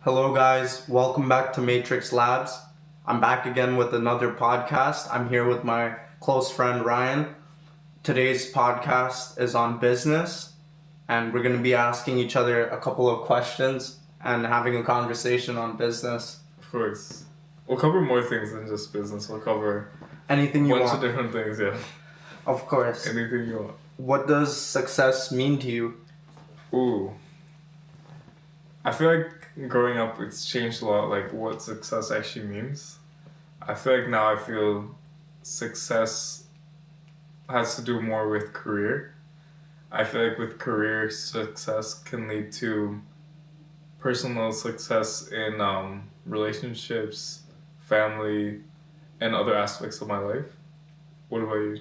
Hello, guys. Welcome back to Matrix Labs. I'm back again with another podcast. I'm here with my close friend Ryan. Today's podcast is on business, and we're going to be asking each other a couple of questions and having a conversation on business. Of course. We'll cover more things than just business. We'll cover anything you bunch want. Of different things, yeah. Of course. Anything you want. What does success mean to you? Ooh. I feel like growing up, it's changed a lot, like what success actually means. I feel like now I feel success has to do more with career. I feel like with career, success can lead to personal success in relationships, family, and other aspects of my life. What about you?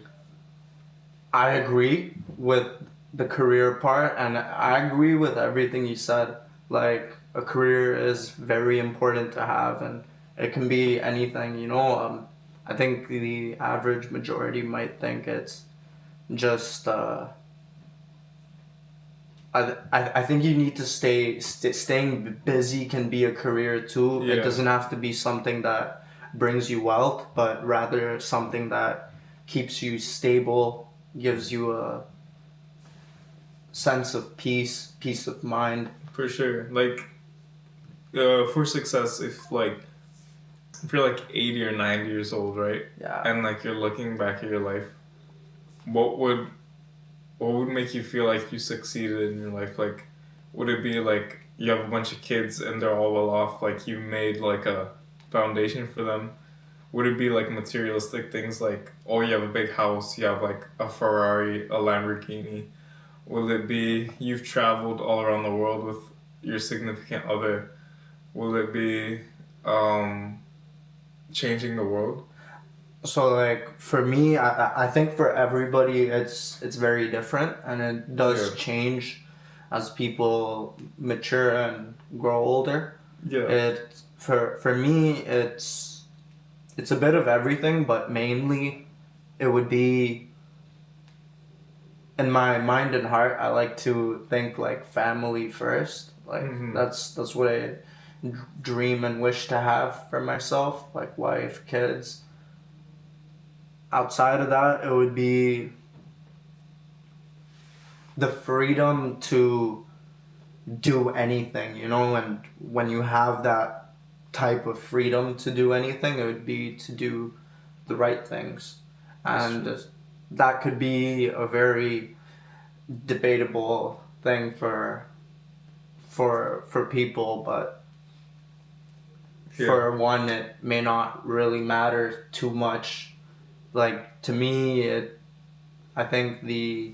I agree with the career part, and I agree with everything you said. Like, a career is very important to have, and it can be anything, I think the average majority might think it's just, I think you need to staying busy can be a career too. Yeah. It doesn't have to be something that brings you wealth, but rather something that keeps you stable, gives you a sense of peace of mind. For sure. Like, for success, if you're like 80 or 90 years old, right? Yeah. And like you're looking back at your life, what would make you feel like you succeeded in your life? Like, would it be like you have a bunch of kids and they're all well off, like you made like a foundation for them? Would it be like materialistic things like, oh, you have a big house, you have like a Ferrari, a Lamborghini? Will it be you've traveled all around the world with your significant other? Will it be changing the world? So, like, for me, I think for everybody it's very different, and it does change as people mature and grow older. Yeah. For me, it's a bit of everything, but mainly it would be, in my mind and heart, I like to think like family first. Like, that's what I dream and wish to have for myself, like wife, kids. Outside of that, it would be the freedom to do anything, and when you have that type of freedom to do anything, it would be to do the right things. And that could be a very debatable thing for people, but for one, it may not really matter too much. Like, to me, I think the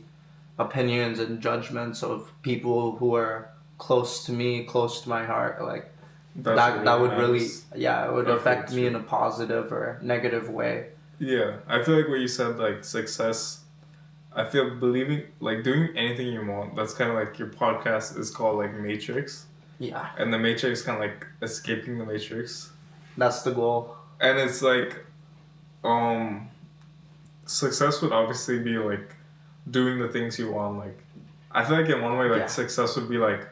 opinions and judgments of people who are close to me, close to my heart, like, that would really, it would affect me in a positive or negative way. Yeah, I feel like what you said, like success, I feel believing, like doing anything you want, that's kind of like your podcast is called like Matrix. Yeah. And the Matrix kind of like escaping the Matrix. That's the goal. And it's like, success would obviously be like doing the things you want. Like, I feel like in one way, like success would be like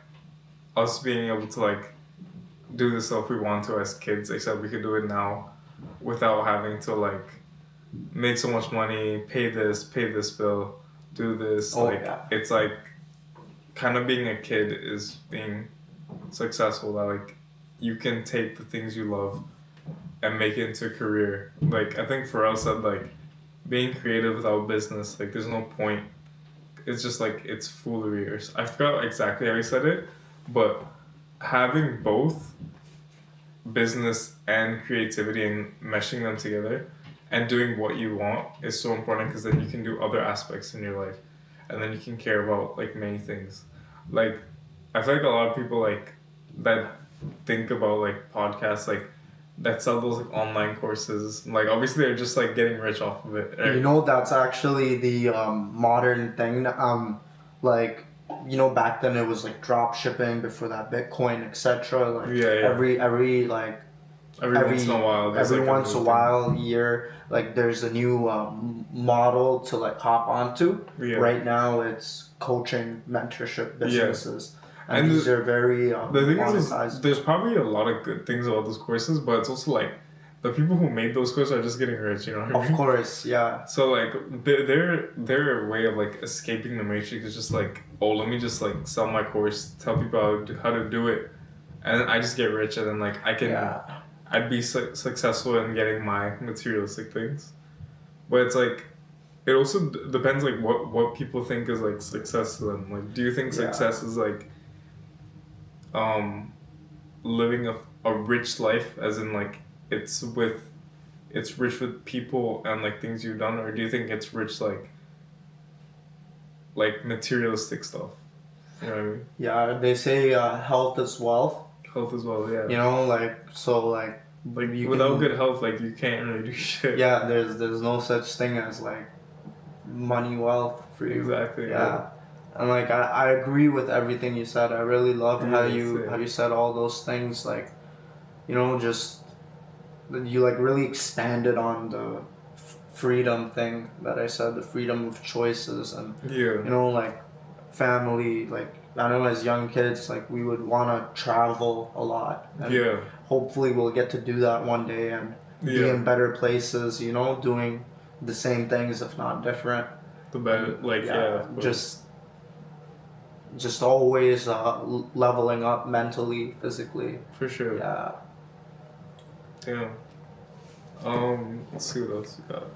us being able to like do the stuff we want to as kids, except we can do it now without having to like make so much money, pay this bill, do this. It's like kind of being a kid is being successful. That like you can take the things you love and make it into a career. Like, I think for us that like being creative without business, like there's no point. It's just like it's foolery. Or I forgot exactly how he said it, but having both business and creativity and meshing them together and doing what you want is so important, because then you can do other aspects in your life, and then you can care about like many things. Like, I feel like a lot of people like that think about like podcasts, like that sell those like online courses, like obviously they're just like getting rich off of it, right? That's actually the modern thing. Like, back then it was like drop shipping, before that Bitcoin, etc. Like, every once in a while, every once in a while, year, like there's a new model to like hop onto. Right now it's coaching, mentorship businesses. and these are very the thing monetized. is, there's probably a lot of good things about those courses, but it's also like the people who made those courses are just getting rich, you know what I mean? Of course, yeah. So like their way of like escaping the matrix is just like, oh, let me just like sell my course, tell people how to do it, and I just get rich, and then like I'd be successful in getting my materialistic things. But it's like, it also depends like what people think is like success to them. Like, do you think success is like living a rich life, as in like it's rich with people and like things you've done, or do you think it's rich like materialistic stuff? You know what I mean? Yeah, they say health is wealth. Health as well, yeah. You know, like so like you without good health, like you can't really do shit. Yeah, there's no such thing as like money wealth for you. Exactly. Yeah. And like I agree with everything you said. I really love how you said all those things, like, you know, just you like really expanded on the freedom thing that I said, the freedom of choices, and you know, like family, like I know as young kids, like we would want to travel a lot, and hopefully we'll get to do that one day and be in better places, you know, doing the same things if not different. The better, like just always leveling up mentally, physically. For sure. Yeah. Yeah. Let's see what else we got.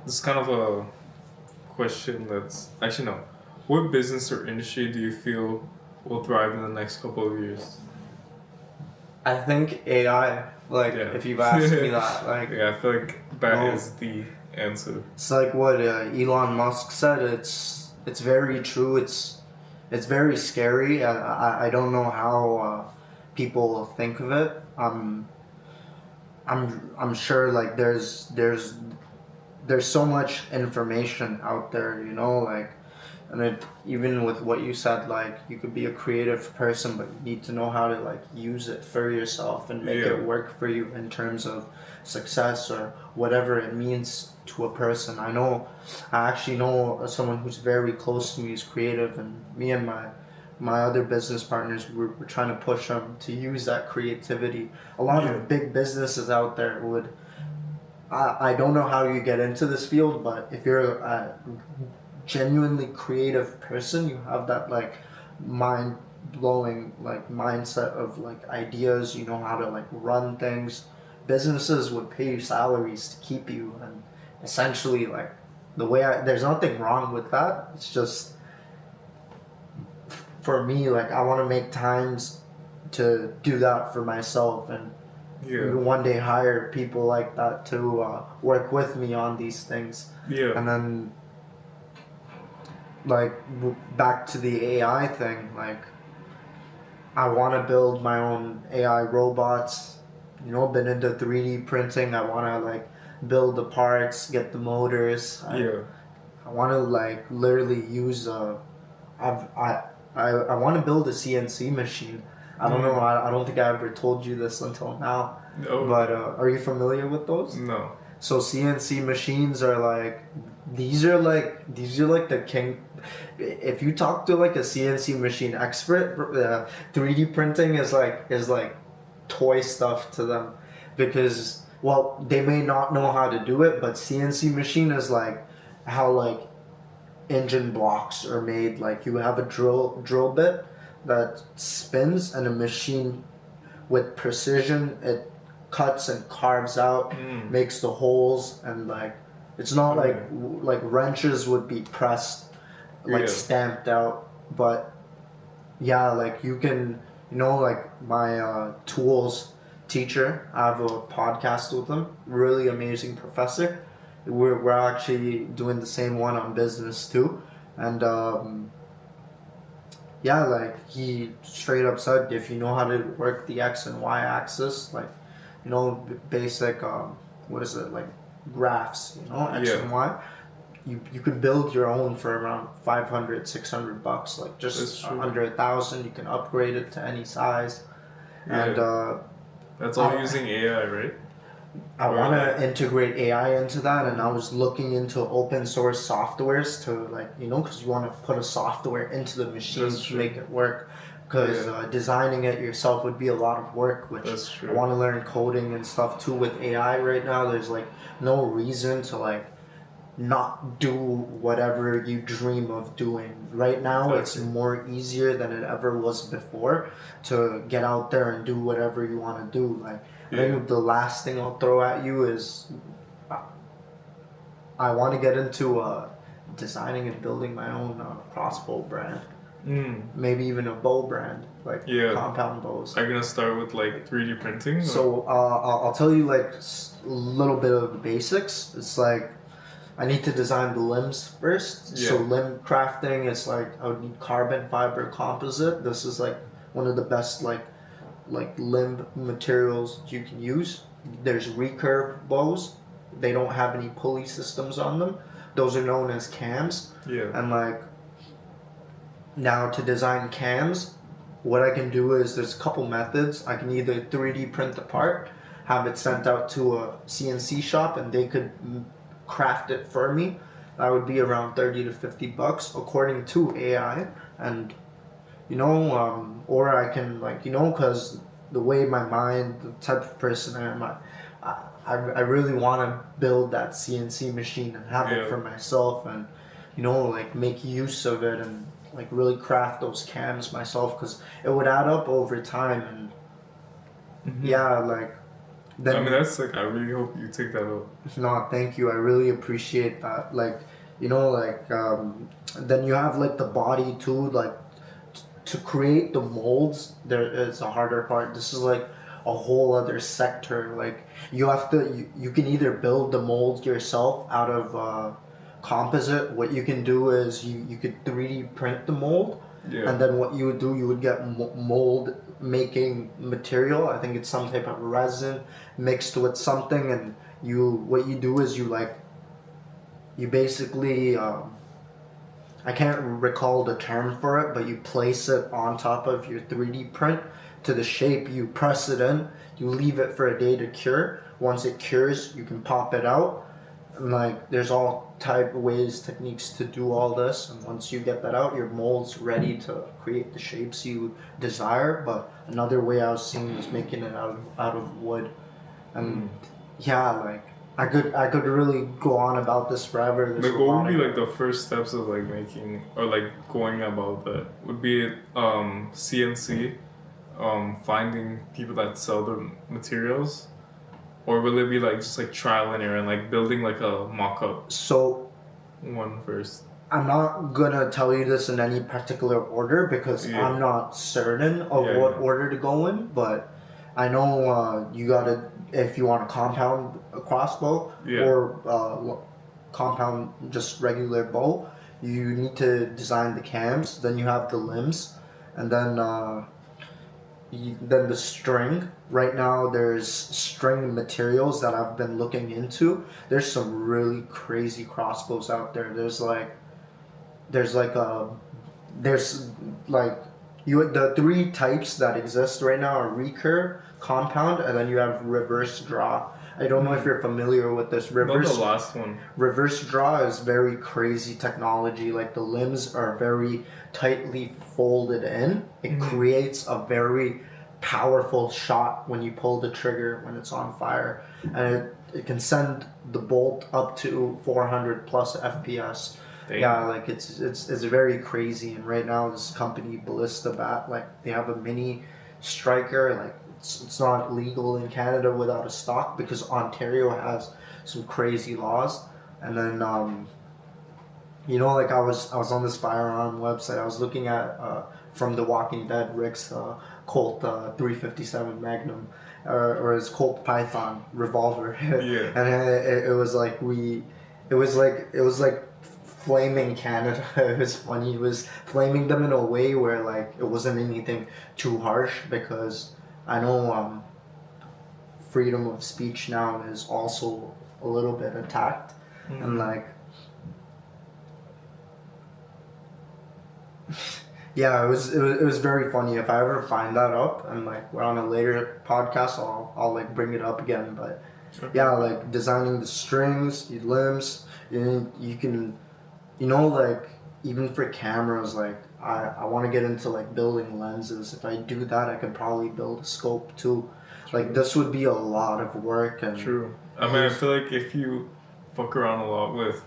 This is kind of a question that's actually no. What business or industry do you feel will thrive in the next couple of years? I think AI. Like, if you've asked me that, like, I feel like that is the answer. It's like what Elon Musk said. It's very true. It's very scary. I don't know how people think of it. I'm sure like there's so much information out there, you know, like, and even with what you said, like you could be a creative person, but you need to know how to like use it for yourself and make it work for you in terms of success or whatever it means to a person. I actually know someone who's very close to me, who's creative, and me and my other business partners, we're trying to push them to use that creativity. A lot of big businesses out there would, I don't know how you get into this field, but if you're a genuinely creative person, you have that like mind-blowing like mindset of like ideas, you know how to like run things, businesses would pay you salaries to keep you, and essentially like the way there's nothing wrong with that. It's just for me, like I want to make times to do that for myself, and one day hire people like that to work with me on these things. And then like back to the AI thing, like I want to build my own AI robots, you know, been into 3D printing. I want to like build the parts, get the motors. I want to like literally use I want to build a CNC machine. I don't know. I don't think I ever told you this until now. No. But are you familiar with those? No. So CNC machines are like these are like the king. If you talk to like a CNC machine expert, 3D printing is like toy stuff to them, because well, they may not know how to do it, but CNC machine is like how like engine blocks are made. Like you have a drill bit that spins, and a machine with precision, it cuts and carves out, makes the holes, and like it's not like wrenches would be pressed, like stamped out. But yeah, like you can, you know, like my tools teacher, I have a podcast with him, really amazing professor. We're actually doing the same one on business too, and yeah, like he straight up said, if you know how to work the X and Y axis, like, you know, basic what is it, like graphs, you know, X and Y, you could build your own for around $500-$600, like just under $1,000. You can upgrade it to any size, and that's all using AI, right? I Or want like, to integrate AI into that, and I was looking into open source softwares to like, you know, because you want to put a software into the machine that's to true. make it work. Because Yeah, designing it yourself would be a lot of work, which that's I true. want to learn coding and stuff too with AI right now. There's like no reason to like not do whatever you dream of doing. Right now, it's Exactly. more easier than it ever was before to get out there and do whatever you want to do. Like, I Yeah. think the last thing I'll throw at you is I want to get into designing and building my own crossbow brand. Mm. Maybe even a bow brand, like Yeah. compound bows. Are you gonna start with like 3D printing? Or? So I'll tell you like a little bit of the basics. It's like I need to design the limbs first. Yeah. So limb crafting, it's like I would need carbon fiber composite. This is like one of the best like limb materials you can use. There's recurve bows. They don't have any pulley systems on them. Those are known as cams. Yeah. And like now to design cams, what I can do is there's a couple methods. I can either 3D print the part, have it sent out to a CNC shop, and they could craft it for me. That would be around 30 to $50 according to AI. And you know, or I can like, you know, because the way my mind, the type of person I am, I really want to build that CNC machine and have it Yeah. for myself, and you know, like make use of it and like really craft those cams myself, because it would add up over time. And yeah, like then I mean, that's like, I really hope you take that up. no, thank you. I really appreciate that. Like, you know, like then you have like the body too. Like to create the molds, there is a harder part. This is like a whole other sector. Like you have to, you can either build the molds yourself out of composite. What you can do is you could 3D print the mold. Yeah. And then what you would do, you would get mold making material. I think it's some type of resin mixed with something, and what you do is you basically I can't recall the term for it, but you place it on top of your 3D print to the shape. You press it in, you leave it for a day to cure. Once it cures, you can pop it out. And like there's all type of ways, techniques to do all this, and once you get that out, your mold's ready to create the shapes you desire. But another way I was seeing is making it out of wood. And yeah, like I could really go on about this forever. Like, what would be like the first steps of like making or like going about that? Would be CNC, finding people that sell the materials, or will it be like just like trial and error and like building like a mock-up So one first? I'm not gonna tell you this in any particular order because Yeah. I'm not certain of Yeah, what yeah. order to go in, but I know you gotta, if you want a compound crossbow Yeah. or compound just regular bow, you need to design the cams, then you have the limbs, and then then the string. Right now there's string materials that I've been looking into. There's some really crazy crossbows out there. There's like the three types that exist right now are recurve, compound, and then you have reverse draw. I don't know if you're familiar with this. Not the last one. Reverse draw is very crazy technology. Like the limbs are very tightly folded in. It creates a very powerful shot when you pull the trigger when it's on fire, and it can send the bolt up to 400 plus FPS. Damn. Yeah, like it's very crazy. And right now this company Ballista Bat, like they have a mini striker. Like it's not legal in Canada without a stock because Ontario has some crazy laws. And then you know, like I was on this firearm website. I was looking at from The Walking Dead, Rick's Colt 357 Magnum, or his Colt Python revolver. Yeah. And it was like it was like flaming Canada. It was funny. He was flaming them in a way where like it wasn't anything too harsh, because I know freedom of speech now is also a little bit attacked. And like yeah, it was very funny. If I ever find that up and like we're on a later podcast, I'll like bring it up again. But Yeah, like designing the strings, the limbs, and you can, like even for cameras, like I want to get into like building lenses. If I do that, I could probably build a scope too. True. Like this would be a lot of work and. True. I mean, I feel like if you fuck around a lot with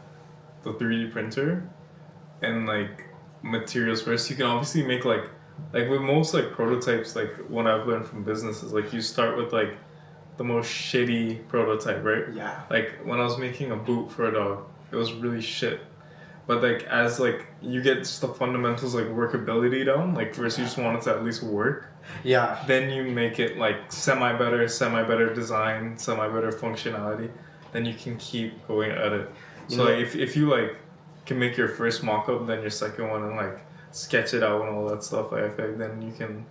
the 3D printer and like materials first, you can obviously make like with most like prototypes, like what I've learned from business is like you start with like the most shitty prototype, right? Yeah. Like when I was making a boot for a dog, it was really shit. But like as like you get just the fundamentals like workability down, like first you just want it to at least work. Yeah. Then you make it like semi better design, semi better functionality. Then you can keep going at it. So like if you like can make your first mock up, then your second one and like sketch it out and all that stuff, I feel like then you can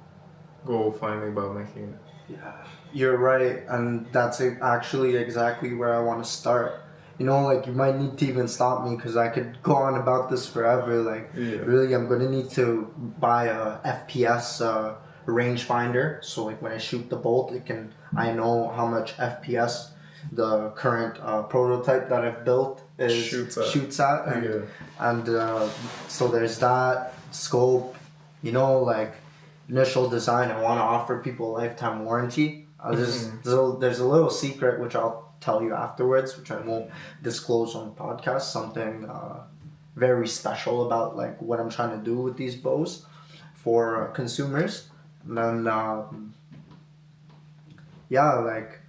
go finally about making it. Yeah, you're right, and that's actually exactly where I want to start. Like you might need to even stop me because I could go on about this forever. Like, really, I'm gonna need to buy a FPS rangefinder. So like when I shoot the bolt, I know how much FPS the current prototype that I've built shoots at, and so there's that scope. Like initial design, I want to offer people a lifetime warranty. There's a little secret which I'll tell you afterwards, which I won't disclose on the podcast. Something very special about like what I'm trying to do with these bows for consumers. And then like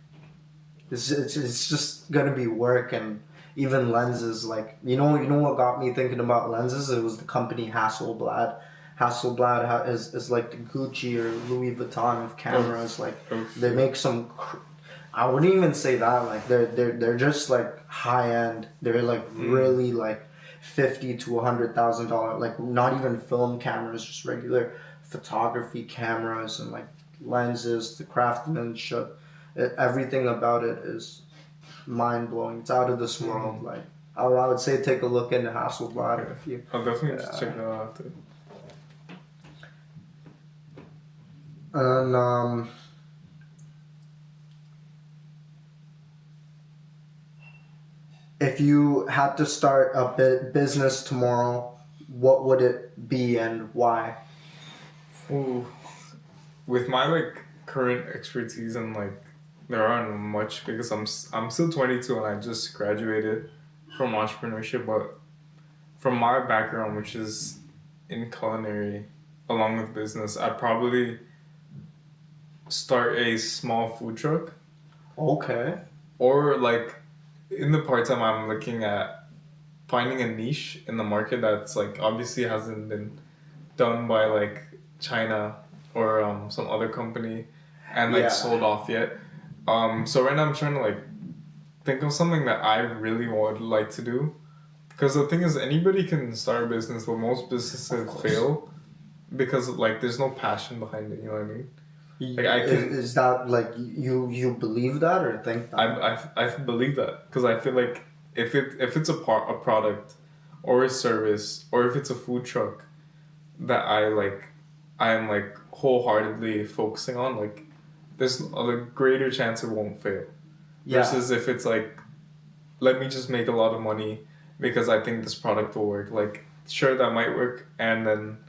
it's just gonna be work. And even lenses, like what got me thinking about lenses? It was the company Hasselblad. Hasselblad is like the Gucci or Louis Vuitton of cameras. They make some. I wouldn't even say that. Like they're just like high end. They're like really like $50,000 to $100,000. Like not even film cameras, just regular photography cameras and like lenses. The craftsmanship, everything about it is mind blowing. It's out of this world. Like I would say, take a look into Hasselblad if you. I'll definitely check that out too. And if you had to start a business tomorrow, what would it be and why? Ooh. With my like current expertise and like there aren't much because I'm still 22 and I just graduated from entrepreneurship, but from my background, which is in culinary along with business, I'd probably start a small food truck. Okay. Or like in the part-time I'm looking at finding a niche in the market that's like obviously hasn't been done by like China or some other company and like sold off yet. So right now I'm trying to like think of something that I really would like to do, because the thing is anybody can start a business, but most businesses fail because like there's no passion behind it. You know what I mean? Like is that like you believe that or think that? I believe that because I feel like if it's a product or a service or if it's a food truck that I am like wholeheartedly focusing on, like there's a greater chance it won't fail. Versus if it's like, let me just make a lot of money because I think this product will work. Like sure that might work, and then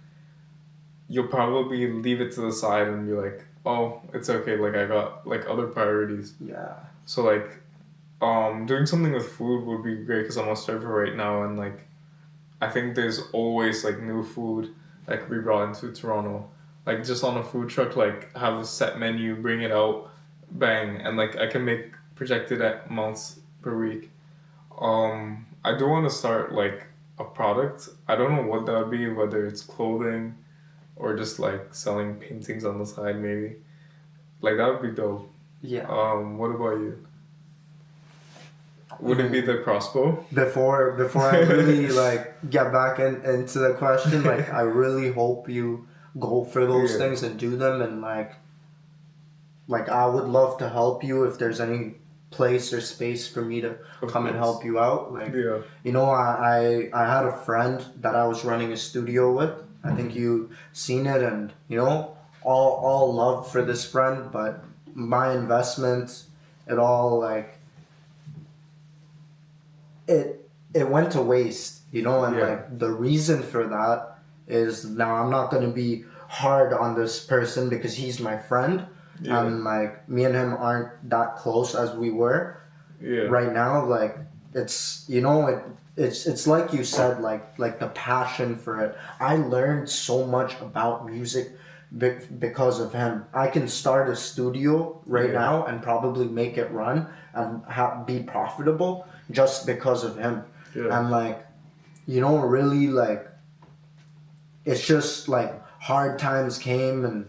you'll probably leave it to the side and be like, oh, it's okay, like I got like other priorities. Yeah. So like doing something with food would be great because I'm a server right now, and like I think there's always like new food that could be brought into Toronto. Like just on a food truck, like have a set menu, bring it out, bang, and like I can make projected amounts per week. I do want to start like a product. I don't know what that would be, whether it's clothing or just like selling paintings on the side maybe. Like that would be dope. Yeah. What about you? Would it be the crossbow? Before I really like get back into the question, like I really hope you go for those things and do them, and like I would love to help you if there's any place or space for me to come and help you out. Like I had a friend that I was running a studio with. I think you seen it, and all love for this friend, but my investment, it all like it went to waste, you know, and Yeah. like the reason for that is, now I'm not gonna be hard on this person because he's my friend, Yeah. and like me and him aren't that close as we were Yeah. right now. Like it's, you know, it's like you said, like the passion for it. I learned so much about music because of him. I can start a studio right Yeah. now and probably make it run and be profitable just because of him. Yeah. And like, you know, really, like, it's just like hard times came, and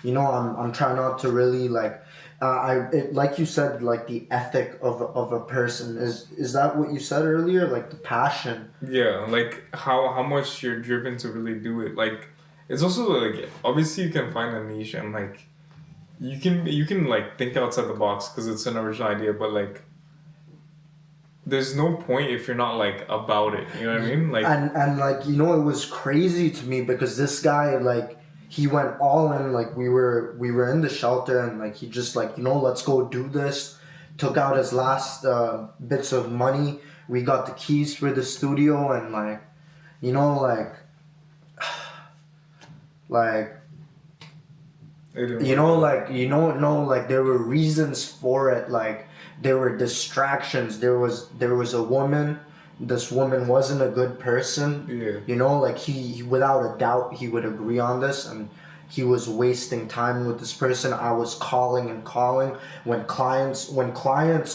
you know, I'm trying not to really like, like you said, like the ethic of a person, is that what you said earlier, like the passion? Yeah, like how much you're driven to really do it. Like it's also like obviously you can find a niche and like you can like think outside the box because it's an original idea, but like there's no point if you're not like about it. You know what I mean? Like And like, you know, it was crazy to me because this guy, like, he went all in. Like we were in the shelter, and like he just like, you know, let's go do this. Took out his last bits of money. We got the keys for the studio, and like, you know, like it didn't you work. know, like, you know, no, like there were reasons for it. Like there were distractions. There was a woman. This woman wasn't a good person. Yeah. You know, like he without a doubt he would agree on this, and he was wasting time with this person. I was calling and calling when clients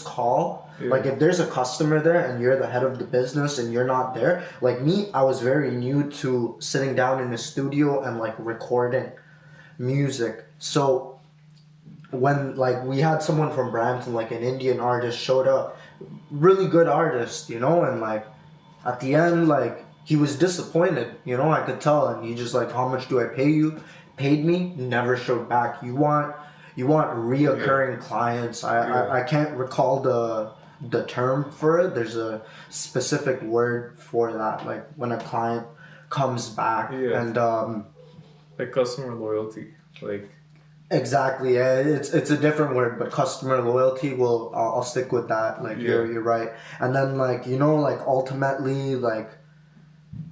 call. Yeah. Like if there's a customer there and you're the head of the business and you're not there, like me, I was very new to sitting down in a studio and like recording music. So when like we had someone from Brampton, like an Indian artist showed up, really good artist, you know, and like at the end, like he was disappointed, you know, I could tell, and he just like, how much do I pay you? Paid me, never showed back. You want reoccurring clients. I can't recall the term for it. There's a specific word for that, like when a client comes back. Yeah. And like customer loyalty. Like exactly, yeah, it's a different word, but customer loyalty. Well, I'll stick with that. Like you're right. And then like, you know, like ultimately, like,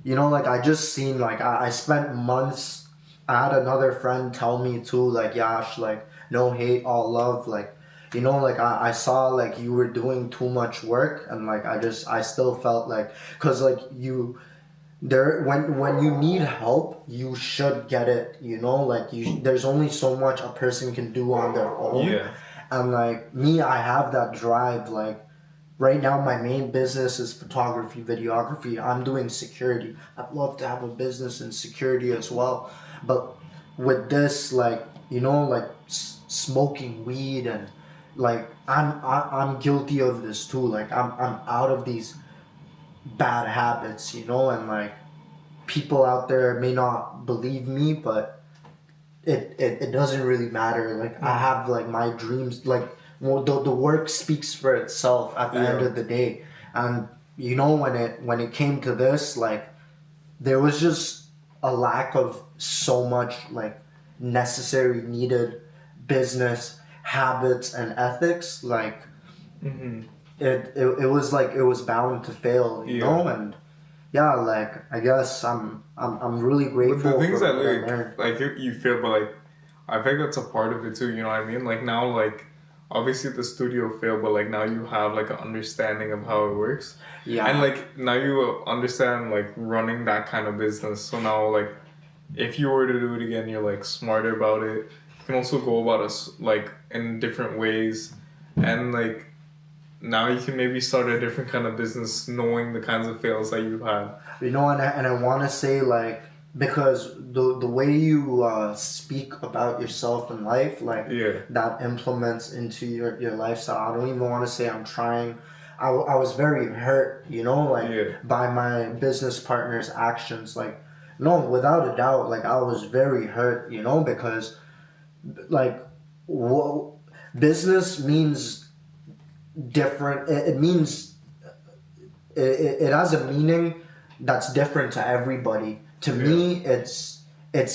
you know, like I just seen, like I spent months. I had another friend tell me too, like, Yash, like, no hate, all love, like, you know, like I saw like you were doing too much work, and like I still felt like, cause like when you need help, you should get it, you know, like there's only so much a person can do on their own. Yeah. And like me, I have that drive. Like right now my main business is photography, videography. I'm doing security. I'd love to have a business in security as well, but with this, like, you know, like smoking weed, and like I'm guilty of this too. Like I'm out of these bad habits, you know, and like people out there may not believe me, but it doesn't really matter. Like I have like my dreams, like, well, the work speaks for itself at the end of the day. And you know, when it came to this, like there was just a lack of so much like necessary needed business habits and ethics. Like it was like it was bound to fail, you know. And yeah, like I guess I'm really grateful. But the things for that what I learned. like you feel, but like I think that's a part of it too. You know what I mean? Like now, like obviously the studio failed, but like now you have like an understanding of how it works. Yeah. And like now you understand like running that kind of business. So now like if you were to do it again, you're like smarter about it. You can also go about it like in different ways, and like now you can maybe start a different kind of business knowing the kinds of fails that you've had. You know, and I want to say, like, because the way you speak about yourself in life, like, that implements into your lifestyle. I don't even want to say I'm trying. I was very hurt, you know, like, by my business partner's actions. Like, no, without a doubt, like, I was very hurt, you know, because, like, business means different. It means it has a meaning that's different to everybody. To me, it's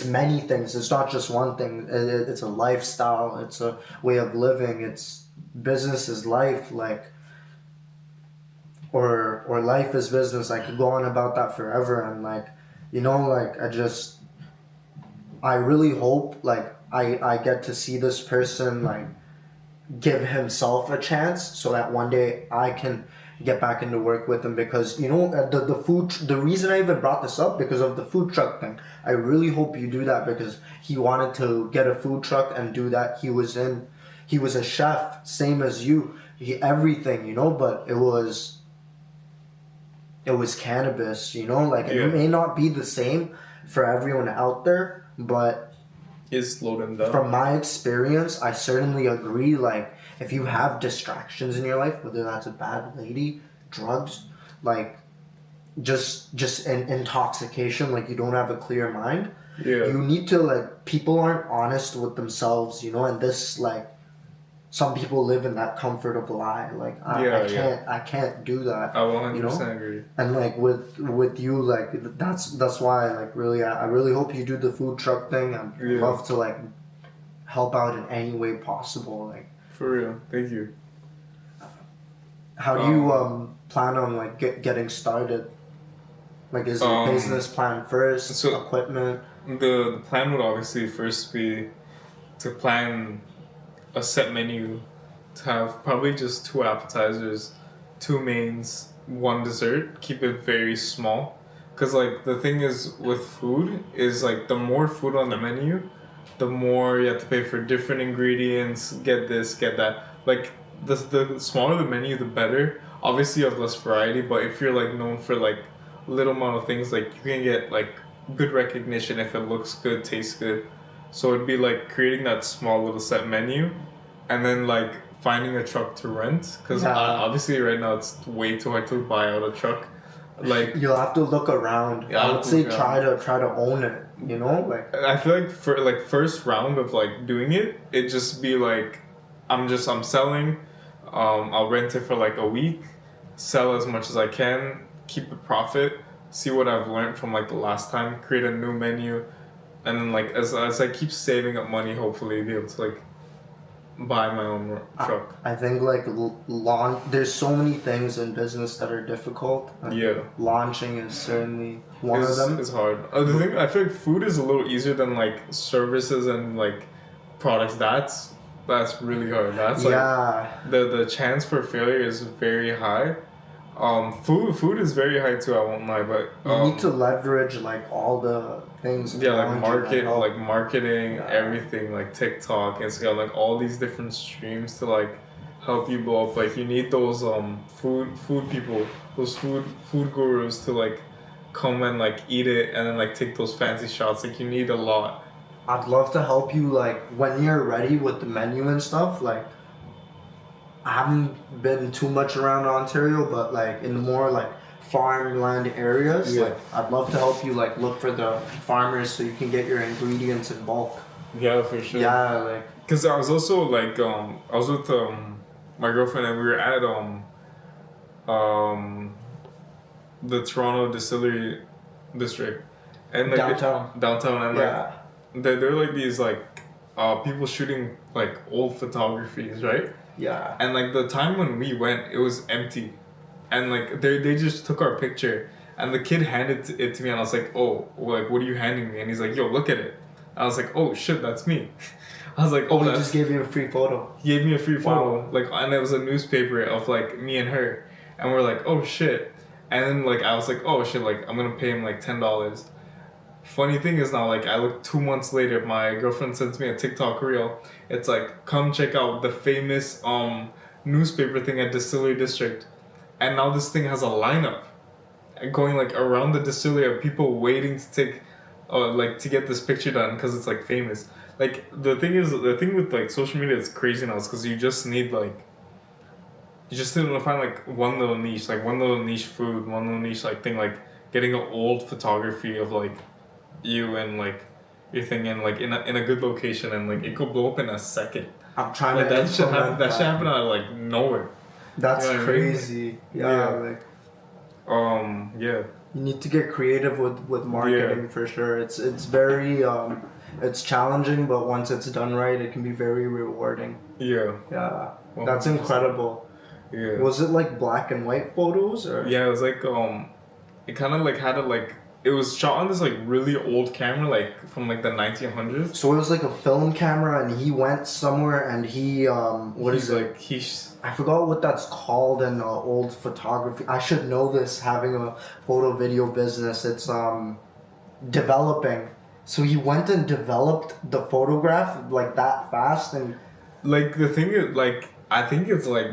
many things. It's not just one thing. It's a lifestyle. It's a way of living. It's business is life. Like or life is business. I could go on about that forever, and like, you know, like I really hope like I get to see this person like give himself a chance so that one day I can get back into work with him, because you know the reason I even brought this up because of the food truck thing. I really hope you do that, because he wanted to get a food truck and do that. He was a chef, same as you. Everything, you know, but it was cannabis, you know, like it may not be the same for everyone out there, but it's slowed him down. From my experience, I certainly agree. Like, if you have distractions in your life, whether that's a bad lady, drugs, like just an intoxication, like you don't have a clear mind. Yeah. You need to like, people aren't honest with themselves, you know, and this like, some people live in that comfort of lie. Like I can't do that. I 100% you know? agree. And like with you, like that's why like really I really hope you do the food truck thing. I'd love to like help out in any way possible. Like for real, thank you. How do you plan on like getting started? Like is the business plan first? So equipment. The plan would obviously first be to plan a set menu, to have probably just 2 appetizers, 2 mains, 1 dessert. Keep it very small, because like the thing is with food is like the more food on the menu, the more you have to pay for different ingredients. Get this, get that. Like the smaller the menu, the better. Obviously, you have less variety, but if you're like known for like little amount of things, like you can get like good recognition if it looks good, tastes good. So it'd be like creating that small little set menu, and then like finding a truck to rent, because obviously right now it's way too hard to buy out a truck. Like you'll have to look around. I would say try to own it. You know, like I feel like for like first round of like doing it, it'd just be like I'm selling. I'll rent it for like a week, sell as much as I can, keep the profit, see what I've learned from like the last time, create a new menu. And then, like, as I keep saving up money, hopefully be able to, like, buy my own truck. I think, like, there's so many things in business that are difficult. Launching is certainly one of them. It's hard. The thing, I feel like food is a little easier than, like, services and, like, products. That's really hard. That's, like, the chance for failure is very high. Food is very high too, I won't lie, but you need to leverage like all the things. Like marketing, everything, like TikTok, Instagram, like all these different streams to like help you blow up. Like you need those food people, those food gurus to like come and like eat it and then like take those fancy shots. Like you need a lot. I'd love to help you like when you're ready with the menu and stuff. Like I haven't been too much around Ontario, but like in the more like farmland areas, like I'd love to help you like look for the farmers so you can get your ingredients in bulk. Yeah, for sure. Yeah, like because I was also like I was with my girlfriend and we were at the Toronto Distillery District and like downtown and like they're like these like people shooting like old photographies, right? Yeah. And like the time when we went, it was empty, and like they just took our picture, and the kid handed it to me, and I was like, oh, like what are you handing me? And he's like, yo, look at it. I was like, oh shit, that's me. I was like, oh, he just gave you a free photo. He gave me a free photo, like, and it was a newspaper of like me and her, and we're like, oh shit, and then like I was like, oh shit, like I'm gonna pay him like $10. Funny thing is now, like I look 2 months later, my girlfriend sends me a TikTok reel. It's like, come check out the famous newspaper thing at Distillery District, and now this thing has a lineup going like around the distillery of people waiting to take, like to get this picture done because it's like famous. Like the thing with like social media is crazy now, is because you just need to find like one little niche food, one little niche like thing, like getting an old photography of like you and like your thing in like in a good location, and like it could blow up in a second. I'm trying like, to that should happen out of like nowhere. That's crazy. I mean? Yeah. You need to get creative with marketing for sure. It's very it's challenging, but once it's done right, it can be very rewarding. Yeah. 100%. That's incredible. Yeah. Was it like black and white photos or? Yeah, it was like it kind of like had a like it was shot on this like really old camera like from like the 1900s. So it was like a film camera, and he went somewhere, and he He's like he's I forgot what that's called in old photography. I should know this, having a photo video business. It's developing. So he went and developed the photograph like that fast, and like the thing is like I think it's like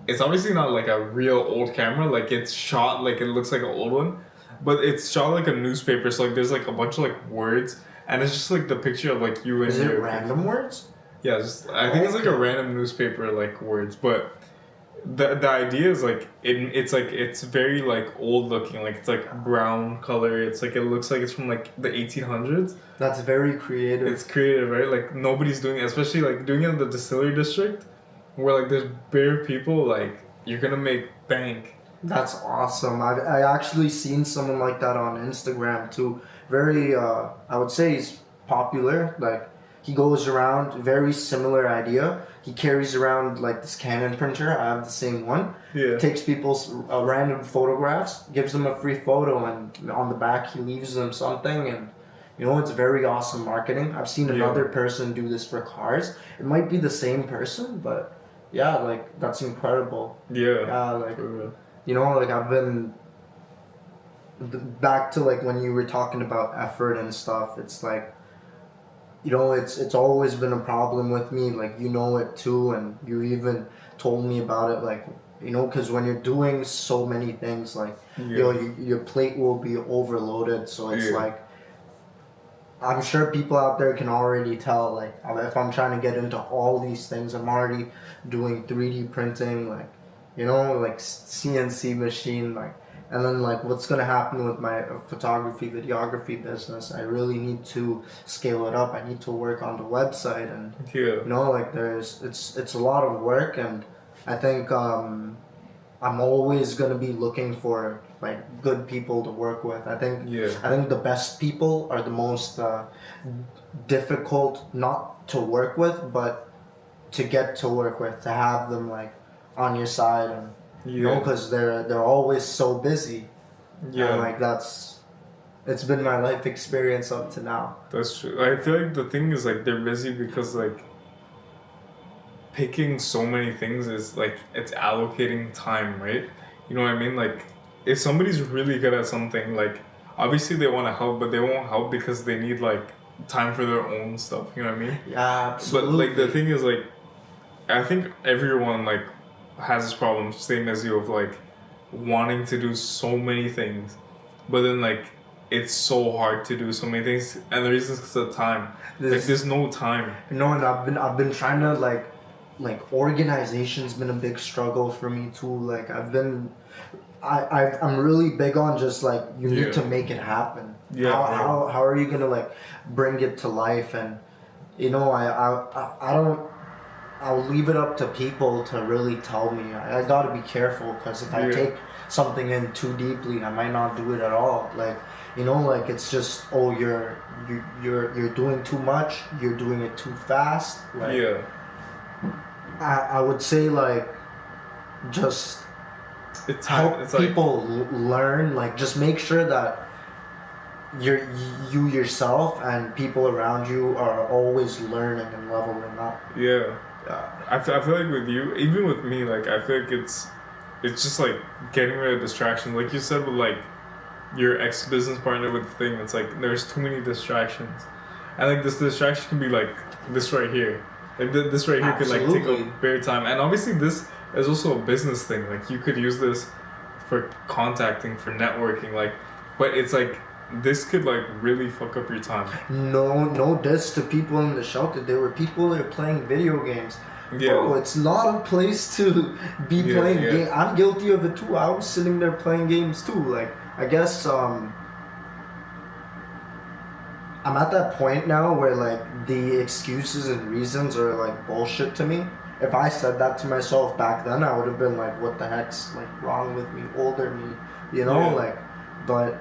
it's obviously not like a real old camera. Like it's shot like it looks like an old one, but it's shot like a newspaper. So like there's like a bunch of like words, and it's just like the picture of like you and is it random words? Yeah, just, I think it's like a random newspaper like words, but the idea is like it's very like old looking, like it's like brown color. It's like it looks like it's from like the 1800s. That's very creative. It's creative, right? Like nobody's doing it, especially like doing it in the distillery district, where like there's bare people. Like you're gonna make bank. That's awesome. I actually seen someone like that on Instagram too. Very I would say he's popular. Like he goes around, very similar idea. He carries around like this Canon printer. I have the same one. Yeah. Takes people's random photographs, gives them a free photo, and on the back he leaves them something. And you know, it's very awesome marketing. I've seen another person do this for cars. It might be the same person, but yeah, like that's incredible. Yeah. Like you know, like I've been back to like when you were talking about effort and stuff. It's like, you know, it's always been a problem with me. Like, you know it too, and you even told me about it. Like, you know, because when you're doing so many things, like you know, your plate will be overloaded. So it's like, I'm sure people out there can already tell. Like, if I'm trying to get into all these things, I'm already doing 3D printing, like, you know, like CNC machine, like. And then, like, what's going to happen with my photography, videography business? I really need to scale it up. I need to work on the website. And, you know, like, it's a lot of work. And I think I'm always going to be looking for, like, good people to work with. I think the best people are the most difficult not to work with, but to get to work with, to have them, like, on your side. And you know, because they're always so busy. Yeah, and like it's been my life experience up to now. That's true. I feel like the thing is like they're busy because like picking so many things is like it's allocating time, right? You know what I mean? Like if somebody's really good at something, like obviously they want to help, but they won't help because they need like time for their own stuff. You know what I mean? Yeah, absolutely. But like the thing is like, I think everyone like has this problem, same as you, of like wanting to do so many things, but then like it's so hard to do so many things, and the reason is because of time. Like there's no time. No, and I've been trying to like organization's been a big struggle for me too. Like I'm really big on just like you need to make it happen. Yeah. How are you gonna like bring it to life? And you know, I don't. I'll leave it up to people to really tell me. I gotta be careful, because if I take something in too deeply, I might not do it at all. Like, you know, like it's just, oh, you're doing too much. You're doing it too fast. Like, I would say like, just help people learn. Like, just make sure that you yourself and people around you are always learning and leveling up. Yeah. I feel like with you, even with me, like I feel like it's just like getting rid of distractions. Like you said with like your ex-business partner with the thing, it's like there's too many distractions. And like this distraction can be like this right here. Like this right here could like take up bare time. And obviously this is also a business thing. Like you could use this for contacting, for networking, like, but it's like this could like really fuck up your time. No diss to people in the shelter. There were people that are playing video games. Bro, it's not a place to be playing games. I'm guilty of it too. I was sitting there playing games too. Like, I guess I'm at that point now where like the excuses and reasons are like bullshit to me. If I said that to myself back then, I would have been like, what the heck's like wrong with me, older me, you know? Like, but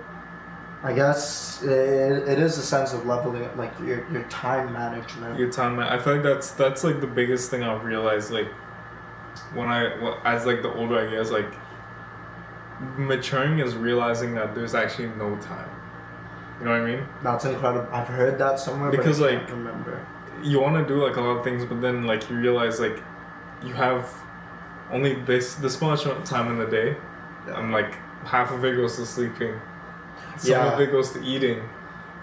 I guess it is a sense of leveling up, like your time management. I feel like that's like the biggest thing I've realized. Like, as like the older I get, like maturing is realizing that there's actually no time. You know what I mean? That's incredible. I've heard that somewhere, because but I like can't remember. You want to do like a lot of things, but then like you realize like you have only this much time in the day, and like half of it goes to sleeping, some of it goes to eating,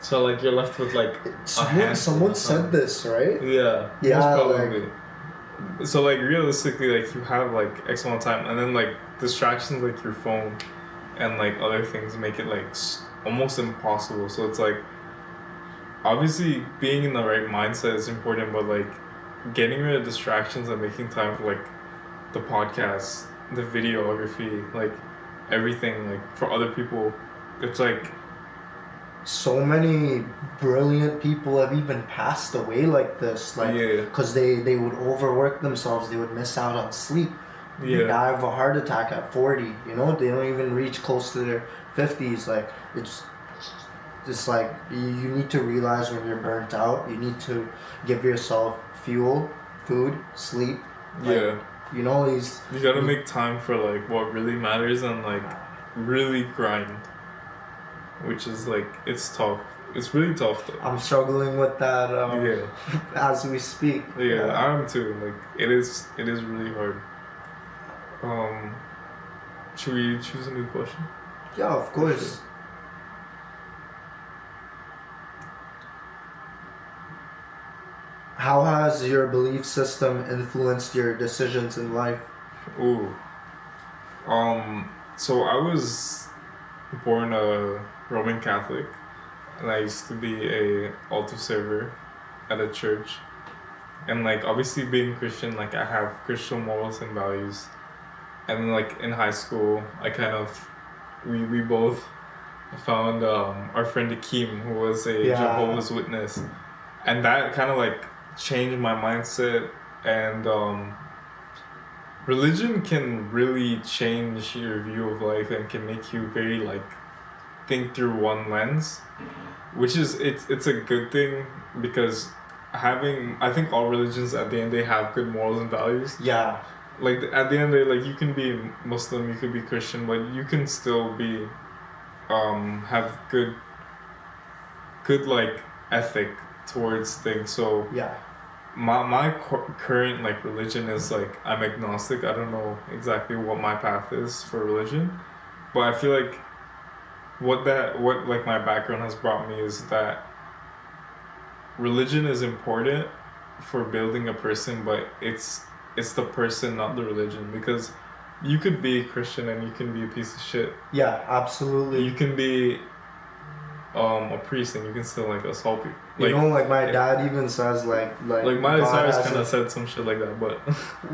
so like you're left with like someone said this, right? Yeah, most probably. So like realistically, like you have like X amount of time, and then like distractions like your phone and like other things make it like almost impossible. So it's like obviously being in the right mindset is important, but like getting rid of distractions and making time for like the podcast, the videography, like everything, like for other people, it's like so many brilliant people have even passed away like this, like because they would overwork themselves, they would miss out on sleep, they die of a heart attack at 40, you know, they don't even reach close to their 50s. Like it's just like you need to realize when you're burnt out, you need to give yourself fuel, food, sleep, like, you know, you gotta make time for like what really matters and like really grind, which is like it's tough. It's really tough though. I'm struggling with that as we speak. I am too. Like it is really hard. Should we choose a new question? Yeah, of course. Okay. How has your belief system influenced your decisions in life? Ooh. So I was born a Roman Catholic, and I used to be a altar server at a church. And like obviously being Christian, like I have Christian morals and values. And then like in high school, I kind of we both found our friend Akeem, who was a Jehovah's Witness, and that kind of like changed my mindset. And religion can really change your view of life and can make you very like think through one lens, which is it's a good thing, because I think all religions at the end they have good morals and values. Like at the end of the day, like you can be Muslim, you could be Christian, but you can still be have good like ethic towards things. So my current like religion is like I'm agnostic. I don't know exactly what my path is for religion, but I feel like what like my background has brought me is that religion is important for building a person, but it's the person, not the religion, because you could be Christian and you can be a piece of shit. Yeah, absolutely. You can be a priest and you can still like assault people. Like, you know, like my dad even says like Miley Cyrus kind of said some shit like that, but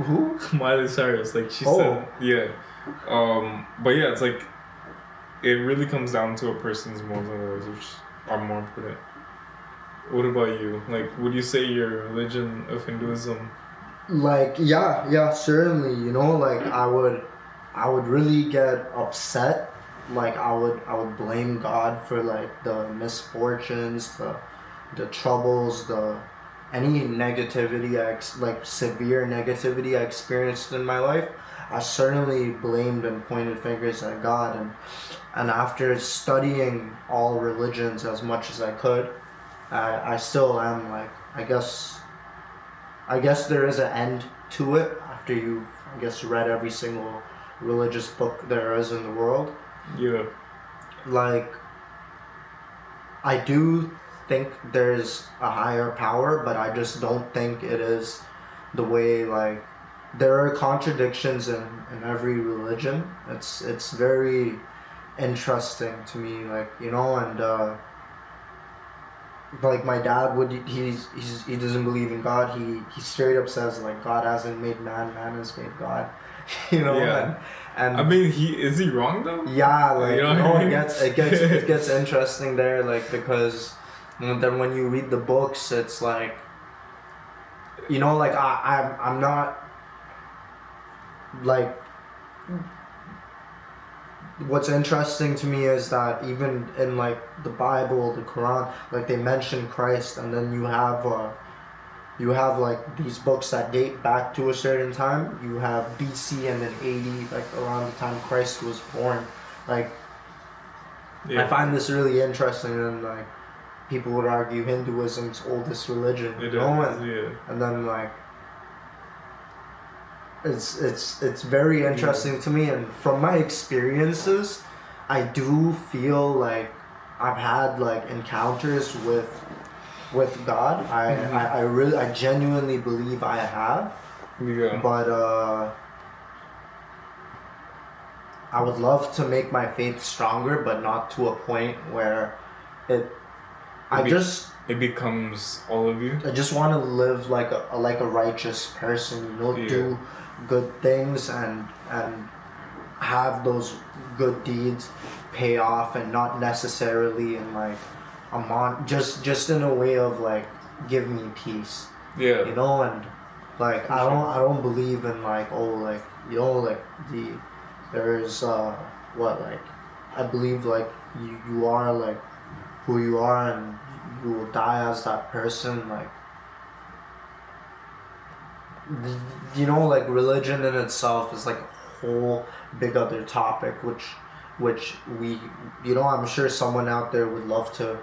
who? Miley Cyrus, like she said, but yeah, it's like it really comes down to a person's morals and values, which are more important. What about you? Like, would you say your religion of Hinduism? Like, yeah, certainly. You know, like I would really get upset. Like I would blame God for like the misfortunes, the troubles, any negativity like severe negativity I experienced in my life. I certainly blamed and pointed fingers at God, and after studying all religions as much as I could, I still am like, I guess there is an end to it after you've, I guess, read every single religious book there is in the world. Like, I do think there's a higher power, but I just don't think it is the way, like, there are contradictions in every religion. It's very interesting to me, like, you know, and like my dad he doesn't believe in God. He straight up says like God hasn't made man has made God. You know, and I mean, is he wrong though? Yeah, like, you know, it gets interesting there, like, because then when you read the books, it's like, you know, like I'm not like, what's interesting to me is that even in like the Bible, the Quran, like they mention Christ, and then you have you have like these books that date back to a certain time. You have BC and then 80, like around the time Christ was born. Like, I find this really interesting, and like people would argue Hinduism's oldest religion, and then like it's very interesting to me, and from my experiences, I do feel like I've had like encounters with God. I genuinely believe I have. Yeah. But I would love to make my faith stronger, but not to a point where it becomes all of you. I just want to live like a righteous person, do good things and have those good deeds pay off, and not necessarily in like just in a way of like give me peace. Yeah. And like I don't believe in like there's I believe like you are like who you are, and you will die as that person. Like like religion in itself is like a whole big other topic, which we I'm sure someone out there would love to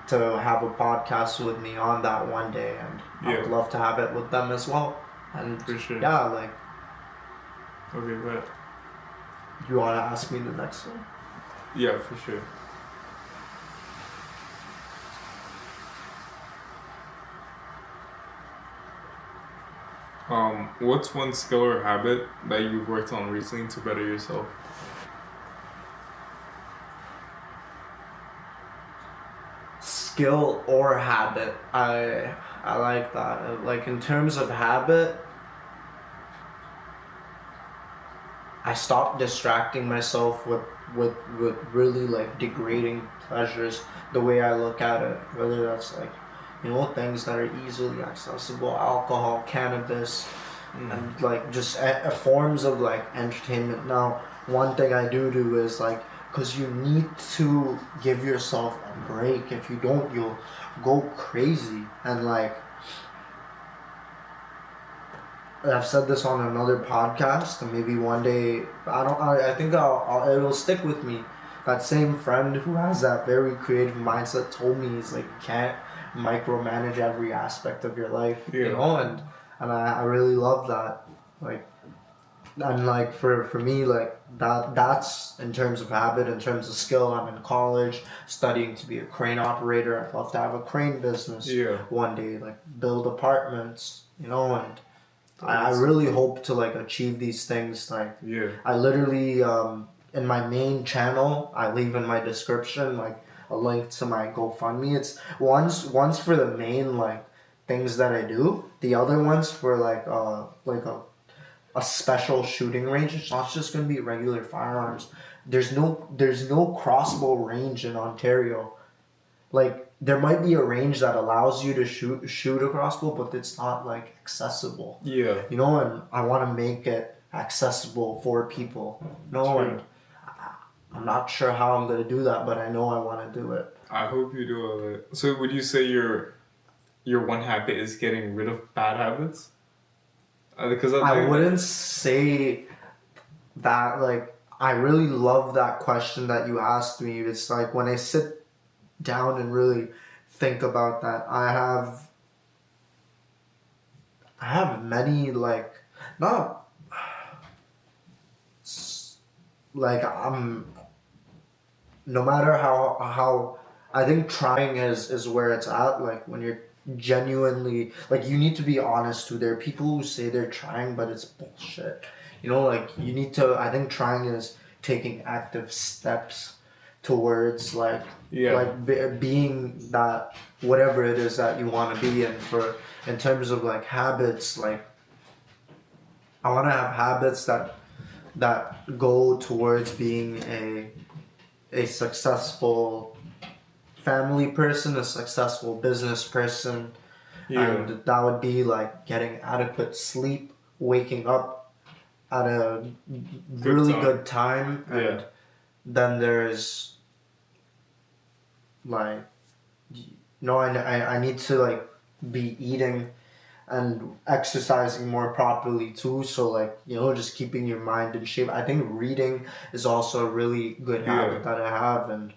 have a podcast with me on that one day, and I would love to have it with them as well. And for sure. Yeah, like. Okay, but You want to ask me the next one? Yeah, for sure. What's one skill or habit that you've worked on recently to better yourself? Skill or habit? I like that. Like in terms of habit, I stopped distracting myself with really like degrading pleasures. The way I look at it, whether that's like things that are easily accessible, alcohol, cannabis, and like just forms of like entertainment. Now, one thing I do is like, because you need to give yourself a break. If you don't, you'll go crazy. And like, I've said this on another podcast, and maybe one day I think it'll stick with me. That same friend who has that very creative mindset told me, he's like, you can't micromanage every aspect of your life, and I really love that. Like, and like for me, like that's in terms of habit. In terms of skill, I'm in college studying to be a crane operator. I'd love to have a crane business one day, like build apartments, and I really hope to like achieve these things. Like, I literally in my main channel, I leave in my description like a link to my GoFundMe. It's one's for the main like things that I do. The other one's for like a special shooting range. It's not just gonna be regular firearms. There's no crossbow range in Ontario. Like, there might be a range that allows you to shoot a crossbow, but it's not like accessible. Yeah. And I want to make it accessible for people. And I'm not sure how I'm gonna do that, but I know I want to do it. I hope you do it. So, would you say your one habit is getting rid of bad habits? Because I wouldn't say that. Like, I really love that question that you asked me. It's like when I sit down and really think about that, I have many like not like no matter how I think trying is where it's at. Like, when you're genuinely like, you need to be honest too. There are people who say they're trying, but it's bullshit. Like, you need to, I think trying is taking active steps towards like being that whatever it is that you want to be. And in terms of like habits, like I want to have habits that go towards being a successful family person, a successful business person. And that would be like getting adequate sleep, waking up at a really good time. And then there's like, I need to like be eating and exercising more properly too. So like, you know, just keeping your mind in shape. I think reading is also a really good habit that I have, and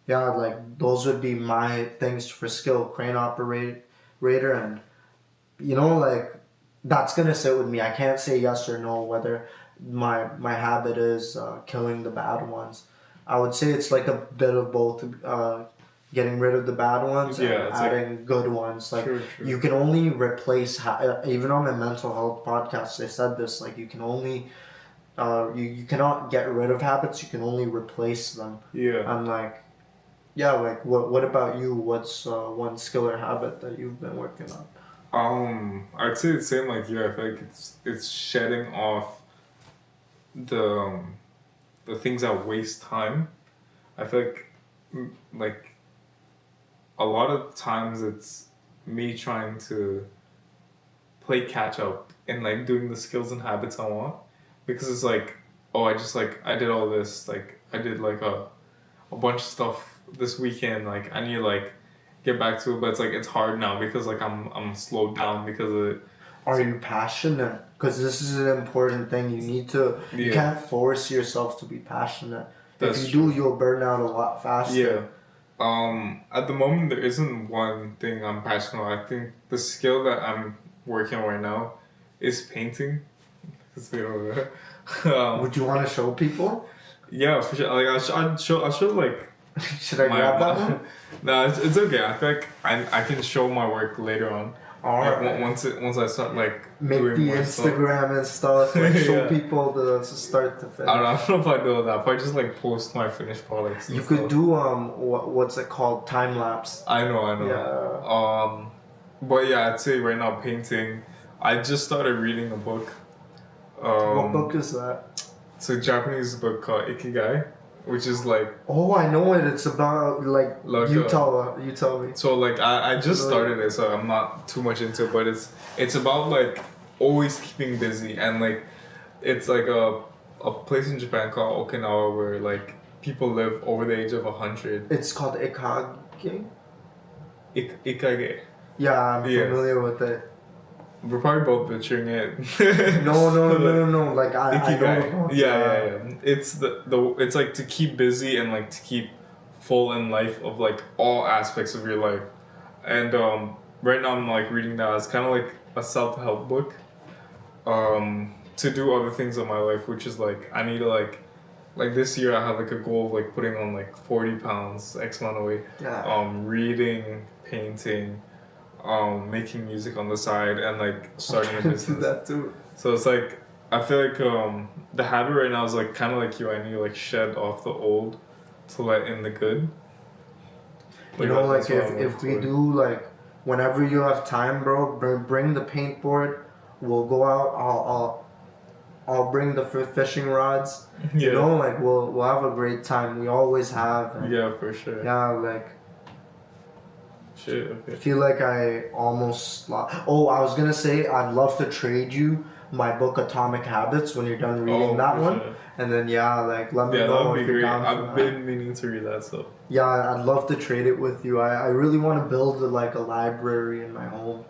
yeah, like those would be my things for skill, crane operator, and you know, like that's gonna sit with me. I can't say yes or no whether my habit is killing the bad ones. I would say it's like a bit of both. Getting rid of the bad ones and adding good ones. Like true. You can only replace. Even on my mental health podcast, they said this. Like you can only. You cannot get rid of habits. You can only replace them. Yeah. And like, yeah, like what about you? What's one skill or habit that you've been working on? I'd say the same like you. I feel like it's shedding off the things that waste time. I feel like a lot of times it's me trying to play catch up and like doing the skills and habits I want, because it's like, oh, I did all this, like I did like a bunch of stuff this weekend, like I need to like get back to it, but it's like it's hard now because like I'm slowed down because of it. Are you passionate? Because this is an important thing. You need to. You can't force yourself to be passionate. If you do, you'll burn out a lot faster. Yeah. At the moment, there isn't one thing I'm passionate about. I think the skill that I'm working on right now is painting. Would you want to show people? Yeah, for sure. Like I'll show like. Should I grab that one? No, it's okay. I feel like I can show my work later on. Alright. Like, once I start like make doing the Instagram and stuff, like show people the start to finish. I don't know if I do that, but I just like post my finished products. You could do what's it called, time lapse. I know. Yeah. But yeah, I'd say right now painting. I just started reading a book. What book is that? It's a Japanese book called Ikigai, which is like. Oh, I know it. It's about like you tell me. So like I just started it, so I'm not too much into it, but it's about like always keeping busy, and like it's like a place in Japan called Okinawa where like people live over the age of 100. It's called Ikage. Ikage. Yeah, I'm familiar with it. We're probably both butchering it. No. Like I know. Yeah. It's it's like to keep busy and like to keep full in life of like all aspects of your life. And right now I'm like reading that as kind of like a self-help book. To do other things in my life, which is like I need to like this year I have like a goal of like putting on like 40 pounds X amount of weight. Yeah. Reading, painting, making music on the side, and like starting a business. Do that too. So it's like I feel like the habit right now is like kind of like you. I need to like shed off the old to let in the good. Like, you know, like if we do like whenever you have time, bro, bring the paintboard. We'll go out. I'll bring the fishing rods. You know, like we'll have a great time. We always have. And yeah, for sure. Yeah, like. Shit, okay. I feel like I almost lost. Oh, I was gonna say I'd love to trade you my book Atomic Habits when you're done reading that one, sure. And then let me know if you're down for that. I've been meaning to read that, so. Yeah, I'd love to trade it with you. I really want to build a library in my home.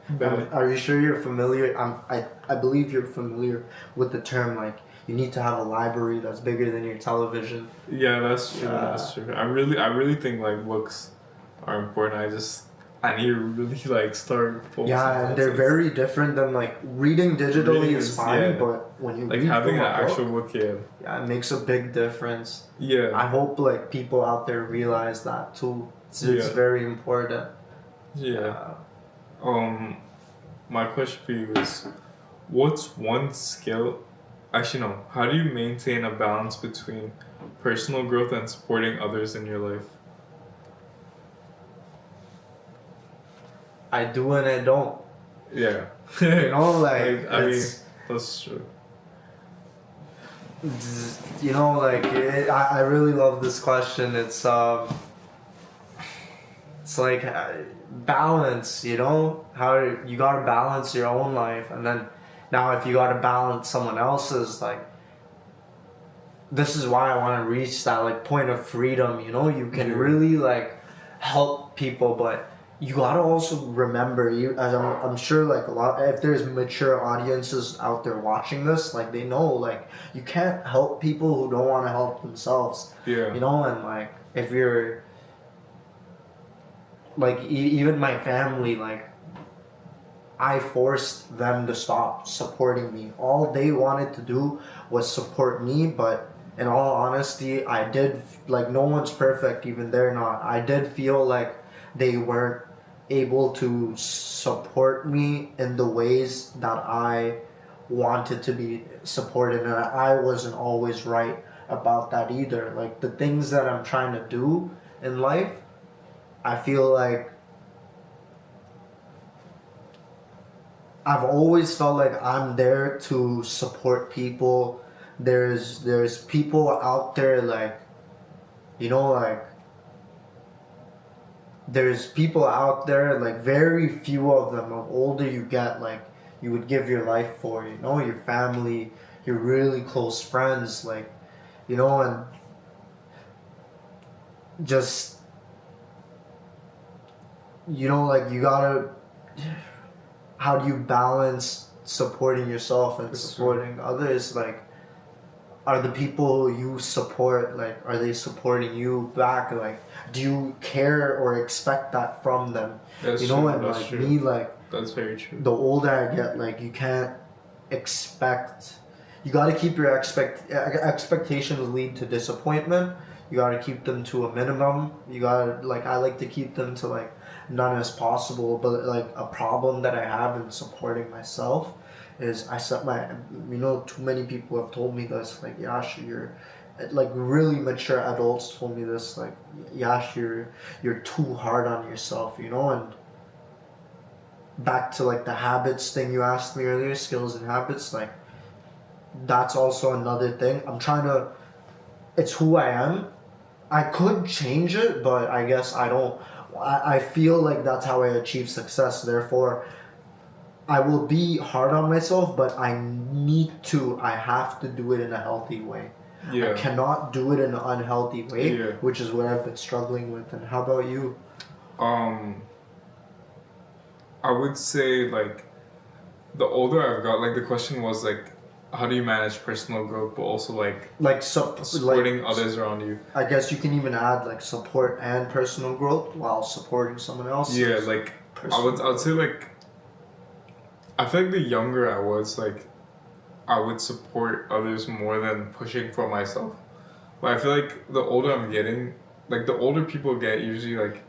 Are you sure you're familiar? I believe you're familiar with the term like you need to have a library that's bigger than your television. Yeah, that's true. That's true. I really think like books are important. I need to really like start focusing. Yeah, and they're very different than like reading digitally is fine, but when you like read having from an actual book, yeah, it makes a big difference. Yeah, I hope like people out there realize that too. It's very important. Yeah. My question for you is, what's one skill? Actually, no. How do you maintain a balance between personal growth and supporting others in your life? I do and I don't. Yeah. You know, like I mean, that's true. You know, like I really love this question. It's like balance. You know, how you gotta balance your own life, and then now if you gotta balance someone else's, like this is why I want to reach that like point of freedom. You know, you can really like help people, but you gotta also remember, as I'm sure, like a lot, if there's mature audiences out there watching this, like they know, like you can't help people who don't want to help themselves. Yeah. You know, and like if you're like even my family, like I forced them to stop supporting me. All they wanted to do was support me, but in all honesty, I did, like, no one's perfect, even they're not. I did feel like they weren't able to support me in the ways that I wanted to be supported, and I wasn't always right about that either. Like, the things that I'm trying to do in life, I feel like I've always felt like I'm there to support people. There's people out there, like, you know, like there's people out there, like very few of them. The older you get, like you would give your life for, you know, your family, your really close friends, like, you know, and just, you know, like you gotta, how do you balance supporting yourself and supporting others? Like, are the people you support, like, are they supporting you back? Like, do you care or expect that from them? That's you know, true, and that's like true. me, like, That's very true. the older I get, like, you can't expect. You got to keep your expectations lead to disappointment. You got to keep them to a minimum. You got to, like, I like to keep them to like none as possible. But like a problem that I have in supporting myself is I set my, you know, too many people have told me this, like, Yash, you're, like, really mature adults told me this, like, Yash, you're too hard on yourself, you know. And back to like the habits thing you asked me earlier, skills and habits, like that's also another thing. I'm trying to, it's who I am. I could change it, but I guess I don't. I feel like that's how I achieve success. Therefore, I will be hard on myself, but I have to do it in a healthy way. Yeah. I cannot do it in an unhealthy way, Yeah. which is what I've been struggling with. And how about you? I would say, like, the older I've got, like, the question was like, how do you manage personal growth, but also like supporting others around you? I guess you can even add like support and personal growth while supporting someone else. Yeah, like I would say, like, I feel like the younger I was, like, I would support others more than pushing for myself. But I feel like the older I'm getting, like the older people get, usually like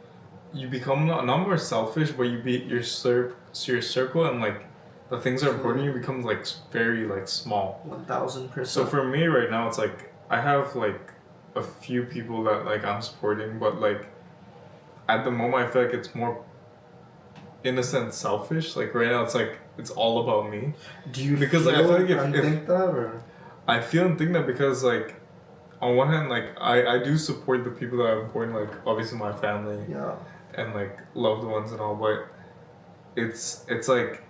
you become not more selfish, but you be your circle and like the things that are important to you become like very like small. 1000%. So for me right now, it's like I have like a few people that like I'm supporting, but like at the moment I feel like it's more, in a sense, selfish. Like right now, it's like it's all about me. Do you because feel like, I feel like and think that, or I feel and think that because like on one hand, like I do support the people that are important, like obviously my family, yeah, and like loved ones and all, but it's like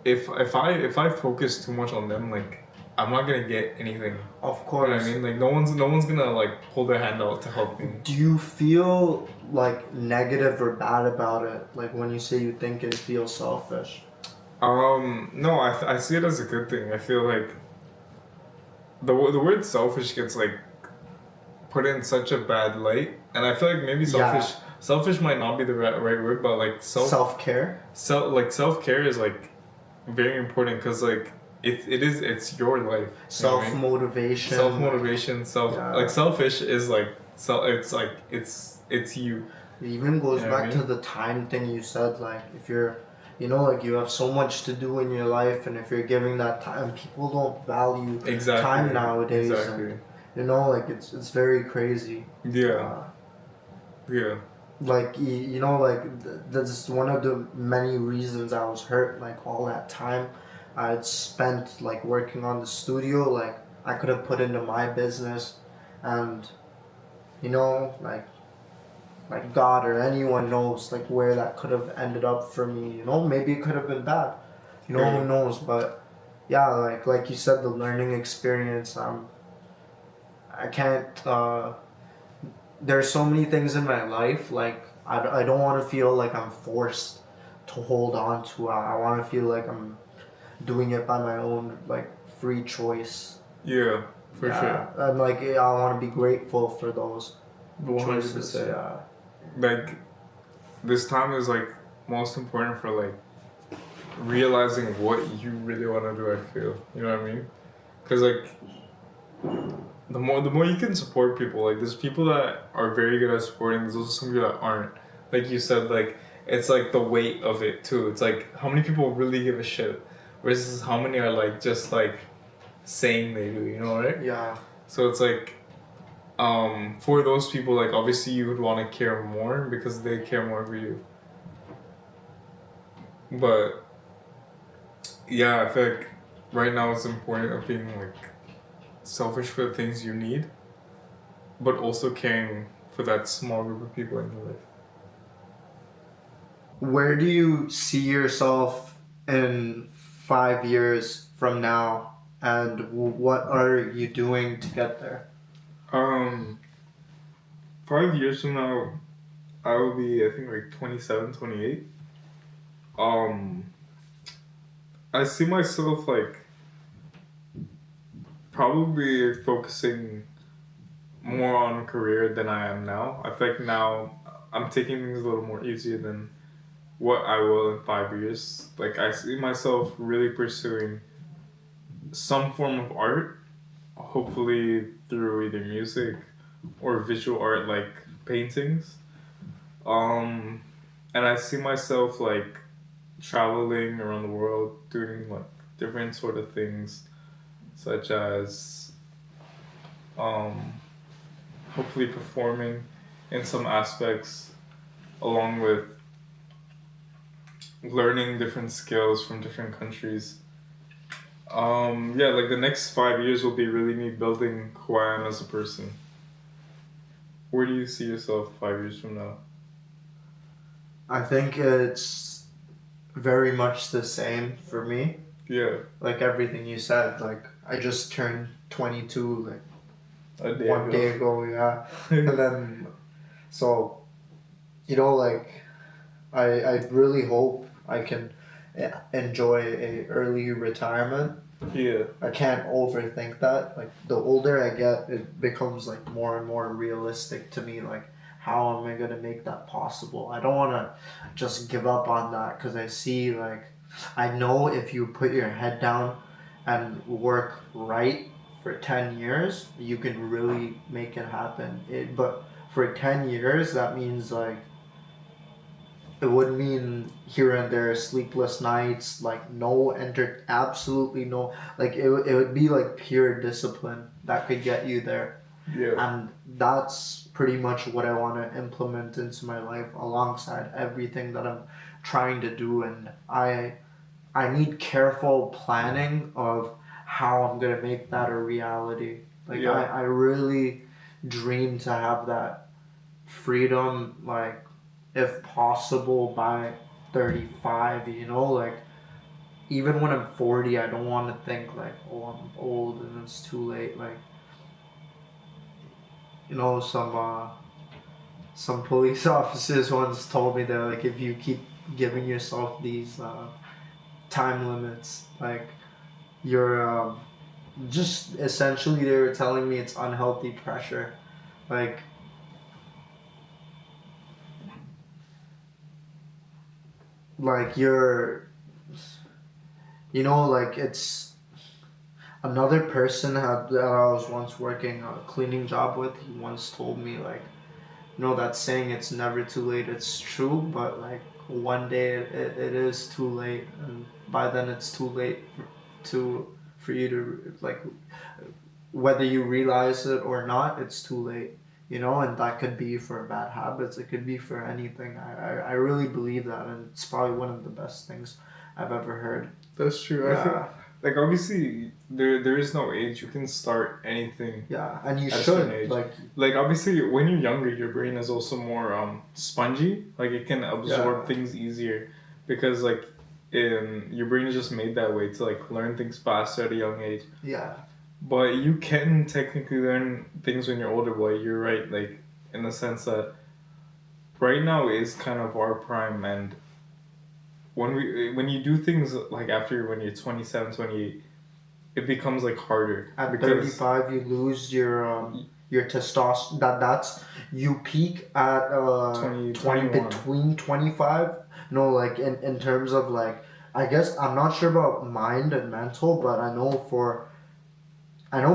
if I focus too much on them, like I'm not gonna get anything. of course. You know what I mean? Like no one's gonna like pull their hand out to help me. Do you feel like negative or bad about it? Like when you say you think and feel selfish? No, I see it as a good thing. I feel like the word selfish gets like put in such a bad light, and I feel like maybe selfish might not be the right word, but like self-care. Self-care is like very important because like it's your life. Self-motivation. Like selfish is like it's you. It even goes back to the time thing you said, like if you're, you know, like you have so much to do in your life, and if you're giving that time, people don't value time nowadays. Exactly. And, you know, like it's very crazy. Yeah. Yeah. Like you know, like that's one of the many reasons I was hurt. Like all that time I'd spent like working on the studio, like I could have put into my business, and you know, like God or anyone knows like where that could have ended up for me. You know, maybe it could have been bad. You know, who knows? But yeah, like you said, the learning experience. I can't. There's so many things in my life. Like I don't want to feel like I'm forced to hold on to it. I want to feel like I'm doing it by my own like free choice. Yeah, for sure. And like I want to be grateful for those 100%. choices. Yeah. Like this time is like most important for like realizing what you really want to do. I feel, you know what I mean? Because like the more you can support people, like there's people that are very good at supporting, there's also some people that aren't. Like you said, like it's like the weight of it too. It's like how many people really give a shit versus how many are like just like saying they do, you know, right? Yeah. So it's like for those people, like obviously you would want to care more because they care more for you. But yeah, I feel like right now it's important of being like selfish for the things you need, but also caring for that small group of people in your life. Where do you see yourself in 5 years from now, and what are you doing to get there? 5 years from now, I will be, I think, like 27, 28. I see myself like probably focusing more on career than I am now. I feel like now I'm taking things a little more easier than what I will in 5 years. Like I see myself really pursuing some form of art, hopefully through either music or visual art like paintings. And I see myself like traveling around the world doing like different sort of things such as hopefully performing in some aspects along with learning different skills from different countries. Yeah, like the next 5 years will be really me building who I am as a person. Where do you see yourself 5 years from now? I think it's very much the same for me. Yeah. Like everything you said, like I just turned 22 like A day one ago. day ago, yeah. And then, so, you know, like I really hope I can enjoy a early retirement. Yeah. I can't overthink that. Like the older I get, it becomes like more and more realistic to me. Like how am I gonna make that possible? I don't want to just give up on that because I see like I know if you put your head down and work right for 10 years, you can really make it happen. But for 10 years, that means like it would mean here and there sleepless nights, like absolutely no, like it would be like pure discipline that could get you there. Yeah. And that's pretty much what I want to implement into my life alongside everything that I'm trying to do. And I need careful planning of how I'm gonna make that a reality. Like Yeah. I really dream to have that freedom, like if possible by 35, you know, like even when I'm 40, I don't want to think like, oh, I'm old and it's too late. Like, you know, some police officers once told me that like if you keep giving yourself these time limits, like you're just essentially they were telling me it's unhealthy pressure, like you're, you know, like it's another person that I was once working a cleaning job with. He once told me like, you know, that saying it's never too late. It's true, but like one day it is too late, and by then it's too late for you to like, whether you realize it or not, it's too late. You know, and that could be for bad habits. It could be for anything. I really believe that, and it's probably one of the best things I've ever heard. That's true. I think, like obviously there is no age. You can start anything. Yeah, and you at a should certain age. Like obviously when you're younger, your brain is also more spongy. Like it can absorb things easier because like your brain is just made that way to like learn things faster at a young age. Yeah. But you can technically learn things when you're older, boy. You're right, like in the sense that right now is kind of our prime, and when you do things like after when you're 27, 28, it becomes like harder. At Because 35, you lose your testosterone. That's you peak at 20 21. between 25. No, like in terms of like, I guess I'm not sure about mind and mental, but I know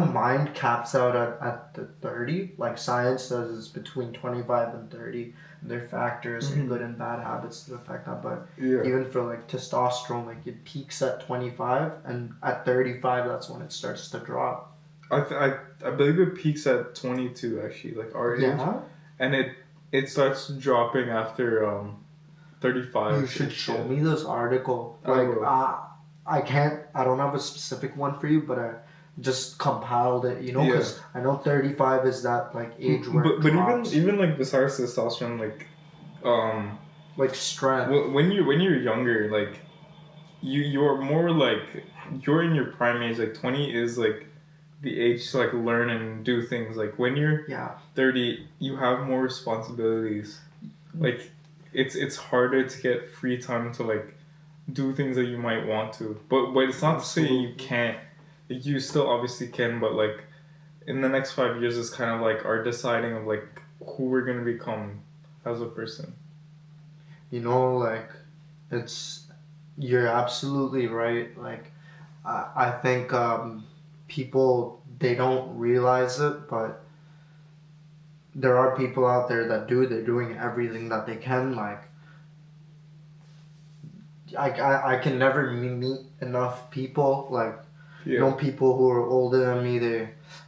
mind caps out at the 30. Like science says it's between 25 and 30. And there are factors and good and bad habits that affect that. But Yeah. even for like testosterone, like it peaks at 25, and at 35, that's when it starts to drop. I believe it peaks at 22 actually, like our age, Yeah. and it starts dropping after 35. You should show me this article. I Like, will. I don't have a specific one for you, but I just compiled it, Yeah. because I know 35 is that, like, age where it But drops. even like besides testosterone, like strength. when you're younger, like you're more like you're in your prime age. Like 20 is like the age to like learn and do things. Like when you're Yeah. 30, you have more responsibilities. Like it's harder to get free time to like do things that you might want to. But it's not to say you can't. You still obviously can, but like in the next 5 years is kind of like our deciding of like who we're gonna become as a person. You know, like, you're absolutely right. Like, I think people, they don't realize it, but there are people out there that do. They're doing everything that they can. Like, I can never meet enough people, like, Yeah. people who are older than me.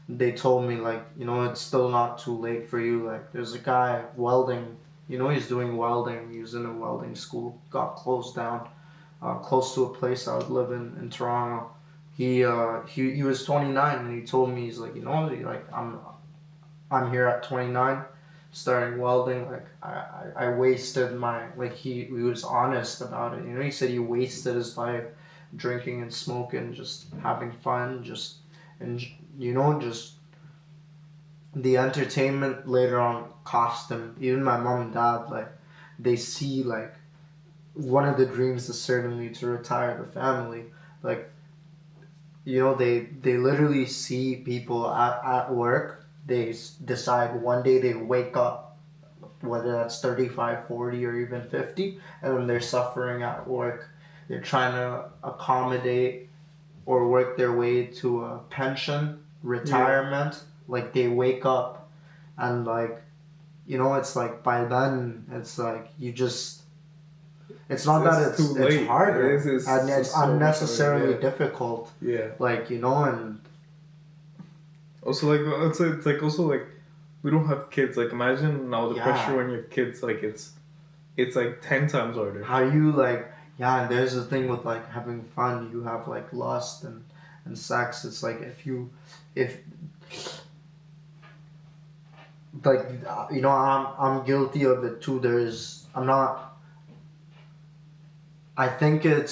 They told me, like, it's still not too late for you. Like, there's a guy welding, he's doing welding. He was in a welding school, got closed down, close to a place I would live in Toronto. He was 29, and he told me, he's like, like, I'm here at 29, starting welding. Like, I wasted my, like, he was honest about it. He said he wasted his life drinking and smoking, just having fun, and just the entertainment later on cost him. Even my mom and dad, like, they see, like, one of the dreams is certainly to retire the family. Like, they literally see people at work. They decide one day they wake up, whether that's 35, 40, or even 50, and then they're suffering at work. They're trying to accommodate or work their way to a pension, retirement. Yeah. Like, they wake up and, like, it's like by then, it's like you just... It's not that it's harder, and it's unnecessarily difficult. Yeah. Like, and... Also, like, it's like also, like, we don't have kids. Like, imagine now the pressure when you have kids, like, it's like 10 times harder. How you, like... Yeah, and there's the thing with, like, having fun. You have, like, lust and sex. It's like, if... Like, I'm guilty of it, too. I'm not... I think you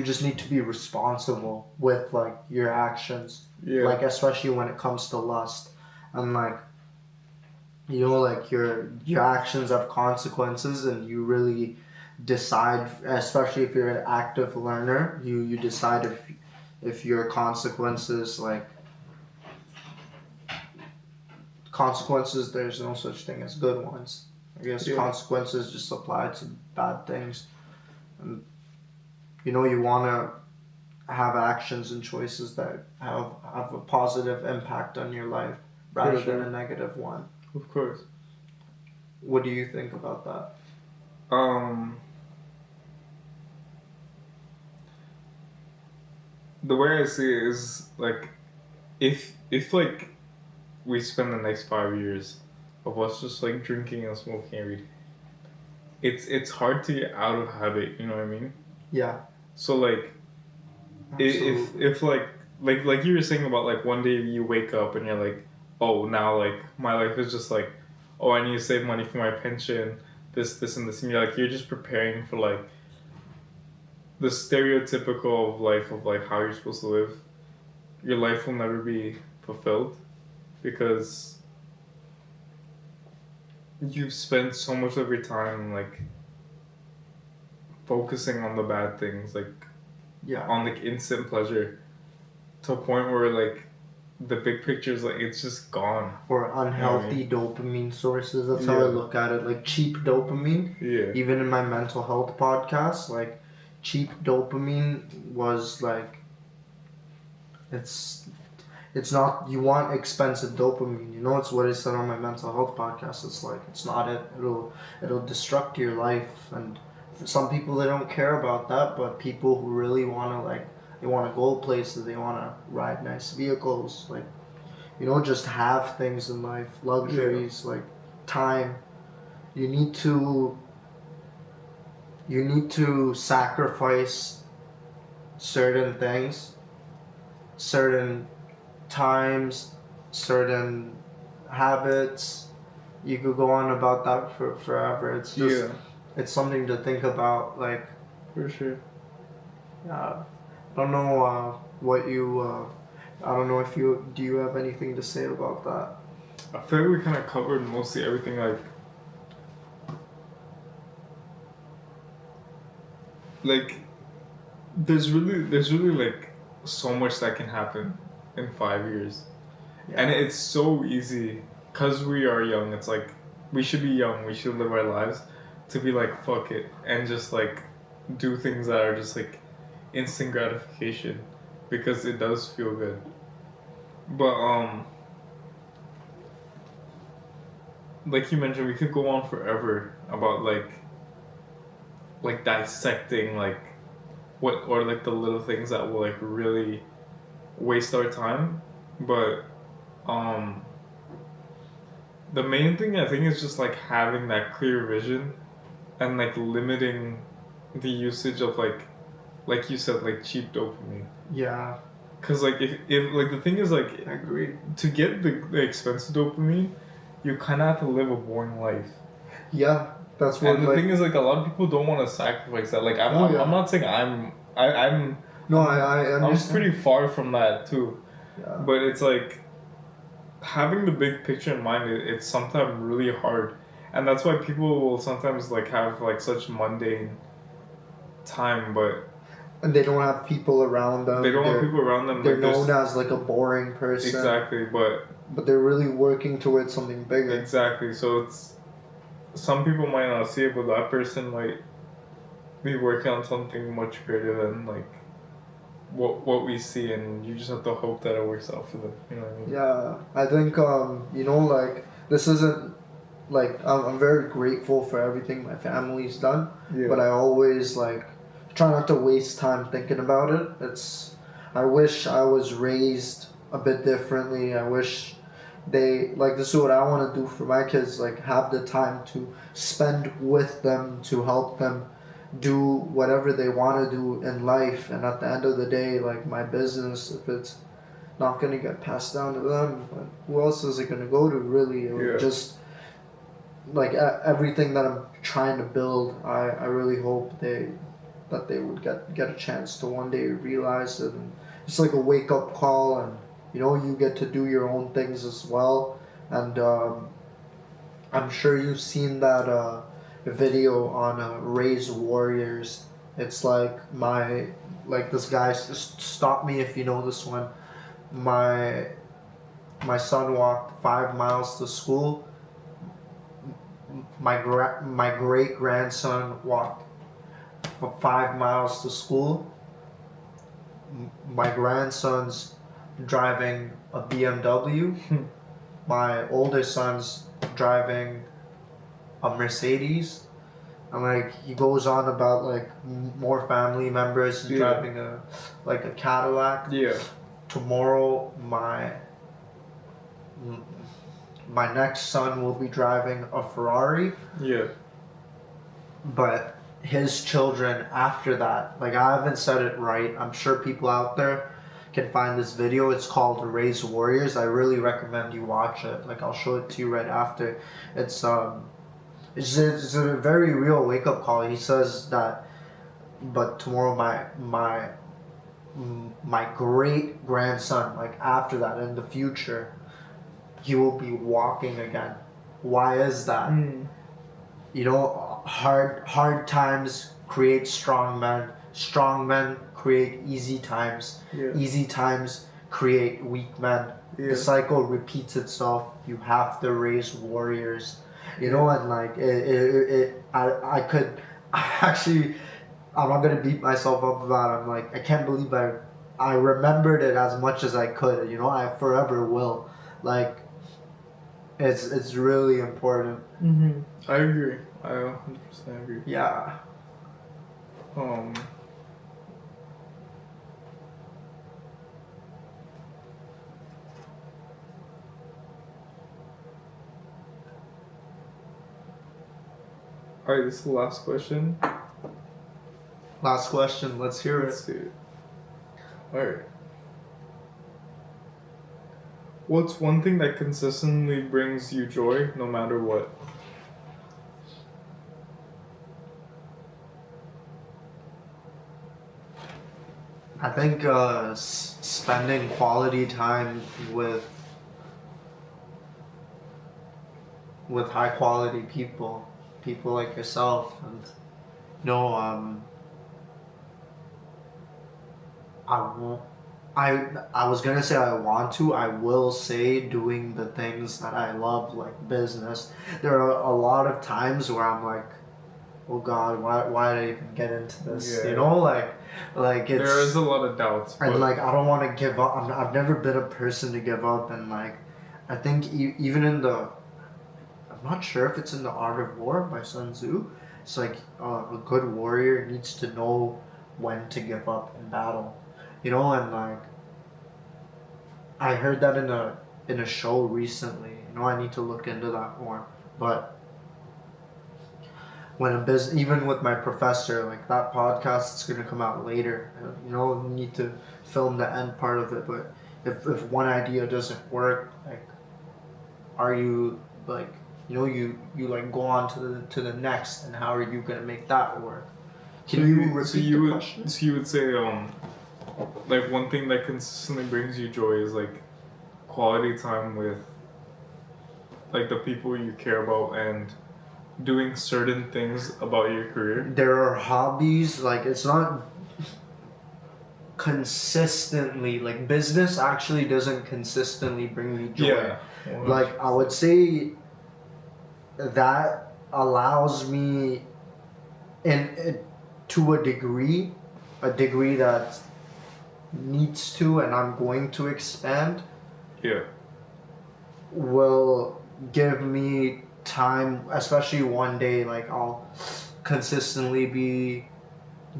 just need to be responsible with, like, your actions. Yeah. Like, especially when it comes to lust. And, like, like, your actions have consequences, and you really decide, especially if you're an active learner, you decide if your consequences, like... Consequences, there's no such thing as good ones. I guess consequences just apply to bad things. And, you want to have actions and choices that have a positive impact on your life rather than a negative one. Of course. What do you think about that? The way I see it is, like, if like we spend the next 5 years of us just like drinking and smoking every day, it's hard to get out of habit, you know what I mean? Yeah. So, like, if like you were saying about, like, one day you wake up and you're like, oh, now, like, my life is just like, oh, I need to save money for my pension, this and this, and you're just preparing for, like, the stereotypical of life of, like, how you're supposed to live. Your life will never be fulfilled, because you've spent so much of your time like focusing on the bad things, like on like instant pleasure, to a point where like the big picture is like it's just gone. Or unhealthy dopamine sources. That's how I look at it. Like cheap dopamine. Yeah. Even in my mental health podcast, like cheap dopamine was like it's not, you want expensive dopamine. You know, it's what I said on my mental health podcast. It's like it's not it. It'll destruct your life. And for some people they don't care about that, but people who really wanna like they wanna go places, they wanna ride nice vehicles, like you know, just have things in life, luxuries, like time. You need to sacrifice certain things, certain times, certain habits. You could go on about that for forever. It's just it's something to think about, like for sure. I don't know what you I don't know if do you have anything to say about that? I feel like we kind of covered mostly everything. Like there's really like so much that can happen in 5 years, and it's so easy because we are young. It's like we should be young. We should live our lives to be like fuck it and just like do things that are just like instant gratification, because it does feel good. But like you mentioned, we could go on forever about like dissecting like what, or like the little things that will like really waste our time. But the main thing I think is just like having that clear vision and like limiting the usage of like you said, like cheap dopamine. Yeah. Cause like if like the thing is like I agree. To get the expensive dopamine, you kind of have to live a boring life. Yeah, that's what. And the thing is, like, a lot of people don't want to sacrifice that. Like, I'm not saying I'm No, I understand. I'm pretty far from that too. Yeah. But it's like having the big picture in mind. It's sometimes really hard, and that's why people will sometimes like have like such mundane time, but. And they don't have people around them. They don't have people around them. They're like known as like a boring person. Exactly, but they're really working towards something bigger. Exactly. So it's, some people might not see it, but that person might be working on something much greater than like what we see, and you just have to hope that it works out for them. You know what I mean? Yeah, I think you know, like this isn't like I'm very grateful for everything my family's done, but I always like try not to waste time thinking about it. I wish I was raised a bit differently. I wish they like, this is what I want to do for my kids, like have the time to spend with them, to help them do whatever they want to do in life. And at the end of the day, like my business, if it's not going to get passed down to them, who else is it going to go to, really? Just like everything that I'm trying to build, I really hope that they would get a chance to one day realize it. And it's like a wake up call, and you know, you get to do your own things as well. And I'm sure you've seen that video on Raise Warriors. It's like this guy, just stop me if you know this one. My son walked 5 miles to school. My great grandson walked for 5 miles to school. My grandson's driving a BMW. My older son's driving a Mercedes. And like he goes on about like more family members driving a Cadillac. Yeah. Tomorrow my next son will be driving a Ferrari. Yeah. But his children after that, like I haven't said it right. I'm sure people out there can find this video. It's called Raise Warriors. I really recommend you watch it. Like I'll show it to you right after. It's a very real wake up call. He says that, but tomorrow my great grandson, like after that in the future, he will be walking again. Why is that? You know, hard times create strong men. Strong men create easy times. Yeah. Easy times create weak men. Yeah. The cycle repeats itself. You have to raise warriors. You know, and like I could, actually, I'm not gonna beat myself up about it. I'm like, I can't believe I remembered it as much as I could. You know, I forever will. Like, it's really important. I agree. I 100% agree. Yeah. Alright, this is the last question. Last question. Let's hear Let's it. see it. Alright. What's one thing that consistently brings you joy no matter what? I think spending quality time with high quality people like yourself, and you know, I was gonna say I want to. I will say doing the things that I love, like business. There are a lot of times where I'm like, oh God, why did I even get into this? Yeah. You know, like it's. There is a lot of doubts. And like I don't want to give up. I've never been a person to give up, and like I think even in the, I'm not sure if it's in the Art of War by Sun Tzu. It's like a good warrior needs to know when to give up in battle, you know. And like I heard that in a show recently. You know, I need to look into that more. But when even with my professor, like that podcast, it's gonna come out later. You know, we need to film the end part of it. But if one idea doesn't work, like, are you like, you know, you like go on to the next, and how are you gonna make that work? Can you repeat the question? So you would say like one thing that consistently brings you joy is like quality time with like the people you care about and doing certain things about your career. There are hobbies, like it's not consistently, like business actually doesn't consistently bring me joy. Yeah. Like I would say that allows me to a degree that needs to, and I'm going to expand. Yeah. Will give me time, especially one day, like I'll consistently be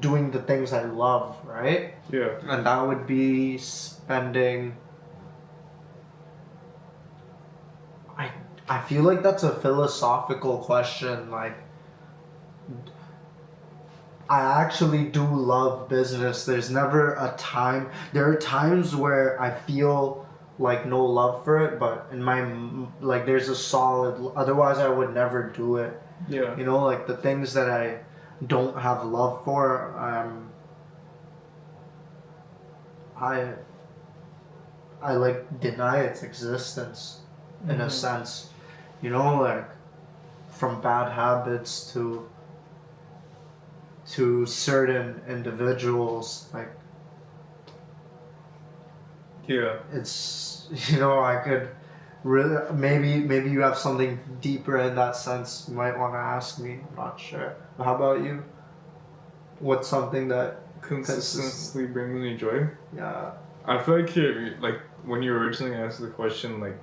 doing the things I love, right? Yeah. And that would be spending, I feel like that's a philosophical question. Like, I actually do love business. There's never a time. There are times where I feel like no love for it, but in my, like, there's a solid, otherwise I would never do it. Yeah. You know, like the things that I don't have love for, I like deny its existence in a sense. You know, like from bad habits to certain individuals, like, yeah, it's, you know, I could really, maybe you have something deeper in that sense you might want to ask me. I'm not sure. How about you? What's something that consistently brings me joy? Yeah, I feel like you're like when you originally asked the question, like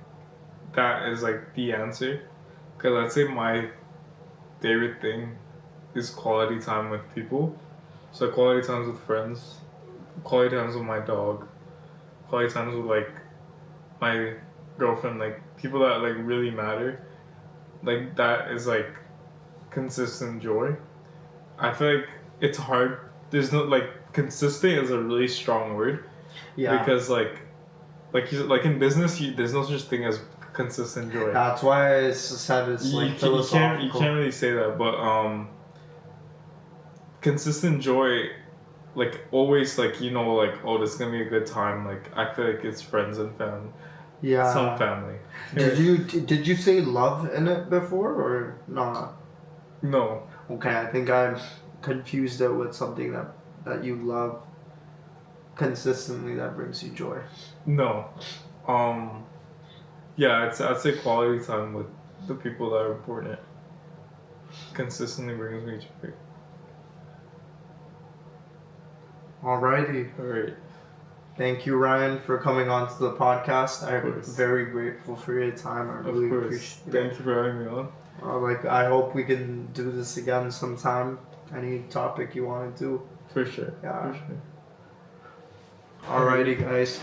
that is like the answer, because I'd say my favorite thing is quality time with people. So quality times with friends, quality times with my dog, quality times with like my girlfriend, like people that like really matter. Like that is like consistent joy. I feel like it's hard. There's no like consistent is a really strong word. yeah. Because like in business, there's no such thing as consistent joy. That's why I said it's like philosophical. You can't really say that, but consistent joy, like always, like, you know, like, oh, this is gonna be a good time. Like I feel like it's friends and family. Yeah. Some family. Did you say love in it before or not? No. Okay, I think I've confused it with something that you love consistently that brings you joy. No. Yeah, I'd say quality time with the people that are important consistently brings me joy. Alrighty. Alright. Thank you, Ryan, for coming on to the podcast. I'm very grateful for your time. I really appreciate it. Thank you for having me on. I hope we can do this again sometime. Any topic you want to do. For sure. Yeah. For sure. Alrighty, guys.